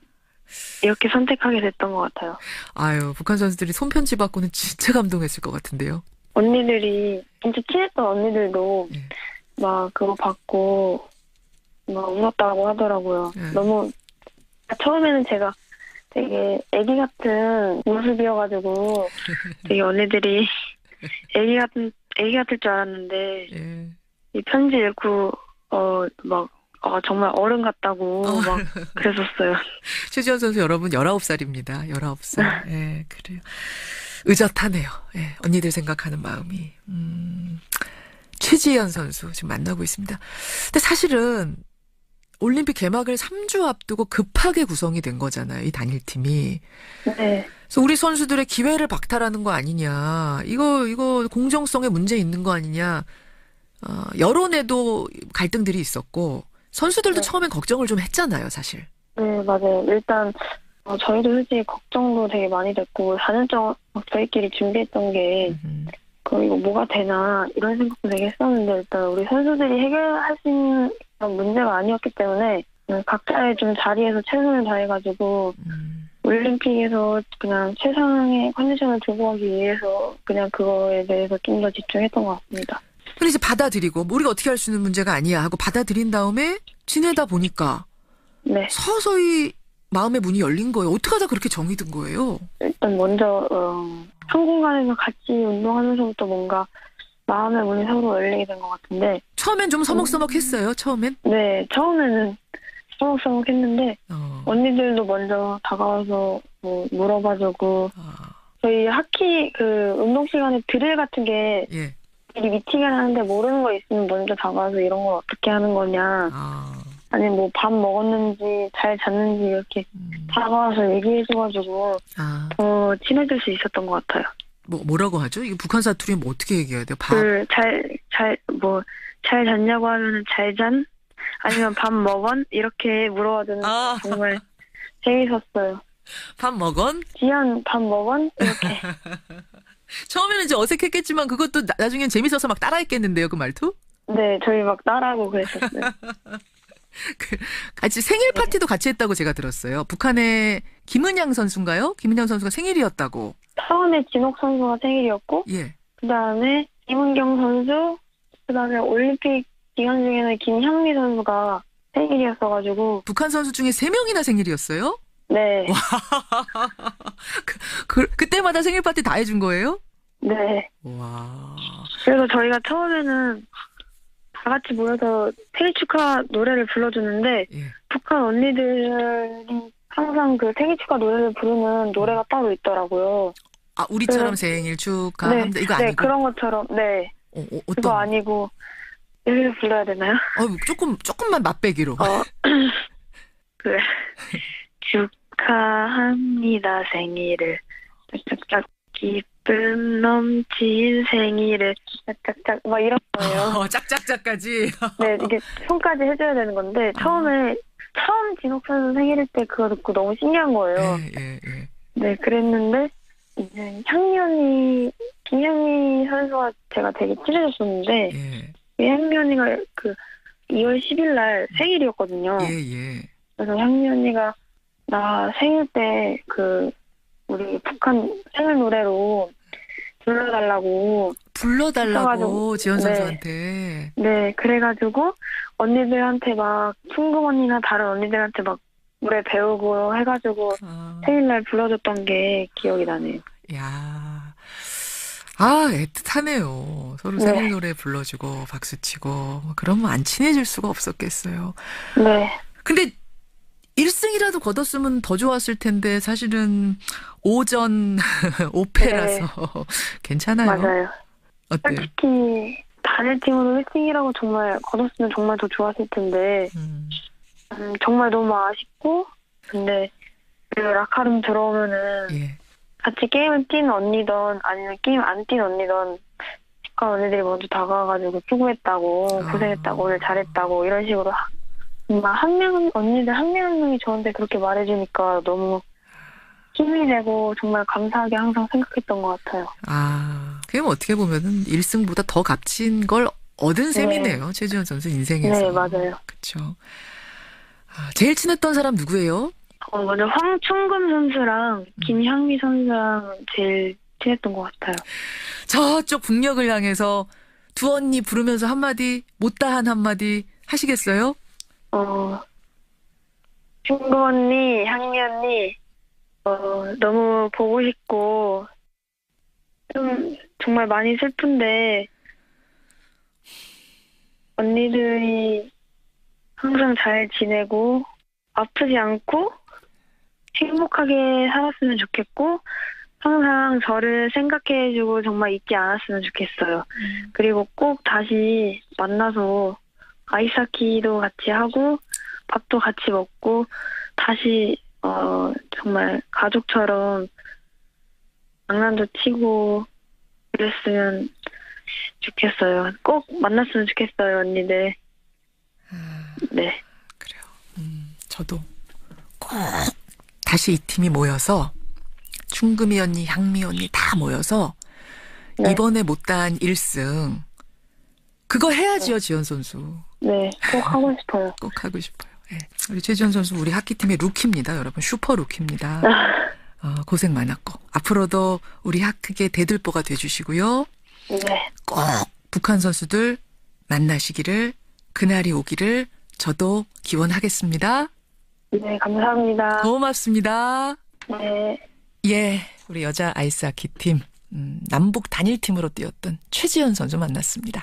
이렇게 선택하게 됐던 것 같아요. 아유, 북한 선수들이 손편지 받고는 진짜 감동했을 것 같은데요? 언니들이, 진짜 친했던 언니들도, 막 그거 받고 막 울었다고 하더라고요. 너무 처음에는 제가 되게 애기 같은 모습이어가지고 되게 언니들이 애기 같을 줄 알았는데 이 편지 읽고 정말 어른 같다고 막 그랬었어요. 최지현 선수 여러분 19살입니다. 19살. 예, 그래요. 의젓하네요. 예, 언니들 생각하는 마음이. 최지현 선수 지금 만나고 있습니다. 근데 사실은 올림픽 개막을 3주 앞두고 급하게 구성이 된 거잖아요. 이 단일팀이. 네. 그래서 우리 선수들의 기회를 박탈하는 거 아니냐. 이거 공정성에 문제 있는 거 아니냐. 여론에도 갈등들이 있었고 선수들도 처음엔 걱정을 좀 했잖아요, 사실. 네, 맞아요. 일단 저희도 솔직히 걱정도 되게 많이 됐고 4년 동안 저희끼리 준비했던 게 이거 뭐가 되나 이런 생각도 되게 했었는데 일단 우리 선수들이 해결할 수 있는 문제가 아니었기 때문에 각자의 좀 자리에서 최선을 다해가지고 올림픽에서 그냥 최상의 컨디션을 들고 가기 위해서 그냥 그거에 대해서 좀 더 집중했던 것 같습니다. 근데 이제 받아들이고 우리가 어떻게 할 수 있는 문제가 아니야 하고 받아들인 다음에 지내다 보니까 네. 서서히 마음의 문이 열린 거예요. 어떻게 하다 그렇게 정이 든 거예요? 일단 먼저 한 공간에서 같이 운동하면서부터 뭔가 마음의 문이 서로 열리게 된 것 같은데 처음엔 좀 서먹서먹했어요? 처음엔? 네. 처음에는 서먹서먹했는데 언니들도 먼저 다가와서 뭐 물어봐주고 저희 하키 운동 시간에 드릴 같은 게 미리 미팅을 하는데 모르는 거 있으면 먼저 다가와서 이런 걸 어떻게 하는 거냐 아니면 뭐 밥 먹었는지 잘 잤는지 이렇게 다가와서 얘기해줘가지고 더 친해질 수 있었던 것 같아요. 뭐라고 하죠? 이게 북한 사투리 뭐 어떻게 얘기해야 돼요? 밥? 잘 잤냐고 하면은 잘 잔? 아니면 밥 먹언? 이렇게 물어봐주는 게 정말 재밌었어요. 밥 먹언? 지연 밥 먹언? 이렇게. 처음에는 이제 어색했겠지만 그것도 나중엔 재밌어서 막 따라했겠는데요, 그 말투? 네, 저희 막 따라하고 그랬었어요. 같이 생일 파티도 같이 했다고 제가 들었어요. 북한의 김은양 선수인가요? 김은양 선수가 생일이었다고. 처음에 진옥 선수가 생일이었고, 그 다음에 김은경 선수, 그 다음에 올림픽 기간 중에는 김향미 선수가 생일이었어가지고. 북한 선수 중에 3명이나 생일이었어요? 네. 그때마다 생일 파티 다 해준 거예요? 네. 와. 그래서 저희가 처음에는 다 같이 모여서 생일 축하 노래를 불러주는데 북한 언니들이 항상 그 생일 축하 노래를 부르는 노래가 따로 있더라고요. 우리처럼 생일 축하합니다. 이거 아니고? 네, 그런 것처럼. 네. 그거 아니고 이걸 불러야 되나요? 조금만 맛배기로. 그래. 축하합니다 생일을 짝짝짝 기쁨 넘친 생일을 짝짝짝 막 이런 거예요. 짝짝짝까지. 네, 이게 손까지 해줘야 되는 건데 처음 진옥 선수 생일일 때 그거 듣고 너무 신기한 거예요. 네, 그랬는데 이제 향미 언니, 김향미 선수와 제가 되게 친해졌었는데 향미 언니가 2월 10일 날 생일이었거든요. 그래서 향미 언니가 나 생일 때 우리 북한 생일 노래로 불러달라고 지연 선수한테. 네, 그래가지고 언니들한테 막 충북 언니나 다른 언니들한테 막 노래 배우고 해가지고 생일날 불러줬던 게 기억이 나네요. 야, 애틋하네요. 서로 생일 노래 불러주고 박수치고 그러면 안 친해질 수가 없었겠어요. 네. 근데 1승이라도 거뒀으면 더 좋았을 텐데 사실은 오전 5패라서 괜찮아요. 맞아요. 어때요? 솔직히 단일팀으로 1승이라고 정말 거뒀으면 정말 더 좋았을 텐데 정말 너무 아쉽고 근데 라카룸 들어오면은 같이 게임을 뛴 언니든 아니면 게임 안 뛴 언니든 북한 언니들이 먼저 다가와가지고 수고했다고 고생했다고 오늘 잘했다고 이런 식으로 정말 언니들 한 명 한 명이 저한테 그렇게 말해주니까 너무 힘이 되고 정말 감사하게 항상 생각했던 것 같아요. 그럼 어떻게 보면은 1승보다 더 값진 걸 얻은 셈이네요. 최지원 선수 인생에서. 네, 맞아요. 그렇죠. 제일 친했던 사람 누구예요? 먼저 황충금 선수랑 김향미 선수랑 제일 친했던 것 같아요. 저쪽 북녘을 향해서 두 언니 부르면서 한마디 못다한 한마디 하시겠어요? 충금 언니, 향미 언니 너무 보고 싶고 좀 정말 많이 슬픈데 언니들이 항상 잘 지내고 아프지 않고 행복하게 살았으면 좋겠고 항상 저를 생각해주고 정말 잊지 않았으면 좋겠어요. 그리고 꼭 다시 만나서 아이스하키도 같이 하고 밥도 같이 먹고 다시 정말 가족처럼 장난도 치고 그랬으면 좋겠어요. 꼭 만났으면 좋겠어요, 언니들. 네. 그래요. 저도 꼭 다시 이 팀이 모여서 충금이 언니, 향미 언니 다 모여서 네. 이번에 못다한 1승 그거 해야지요, 지연 선수. 네, 꼭 하고 싶어요. 꼭 하고 싶어요. 네. 우리 최지연 선수 우리 하키팀의 루키입니다, 여러분. 슈퍼 루키입니다. 고생 많았고 앞으로도 우리 하크의 대들보가 돼주시고요. 네. 꼭 북한 선수들 만나시기를, 그날이 오기를 저도 기원하겠습니다. 네, 감사합니다. 고맙습니다. 네. 예, 우리 여자 아이스하키 팀 남북 단일팀으로 뛰었던 최지연 선수 만났습니다.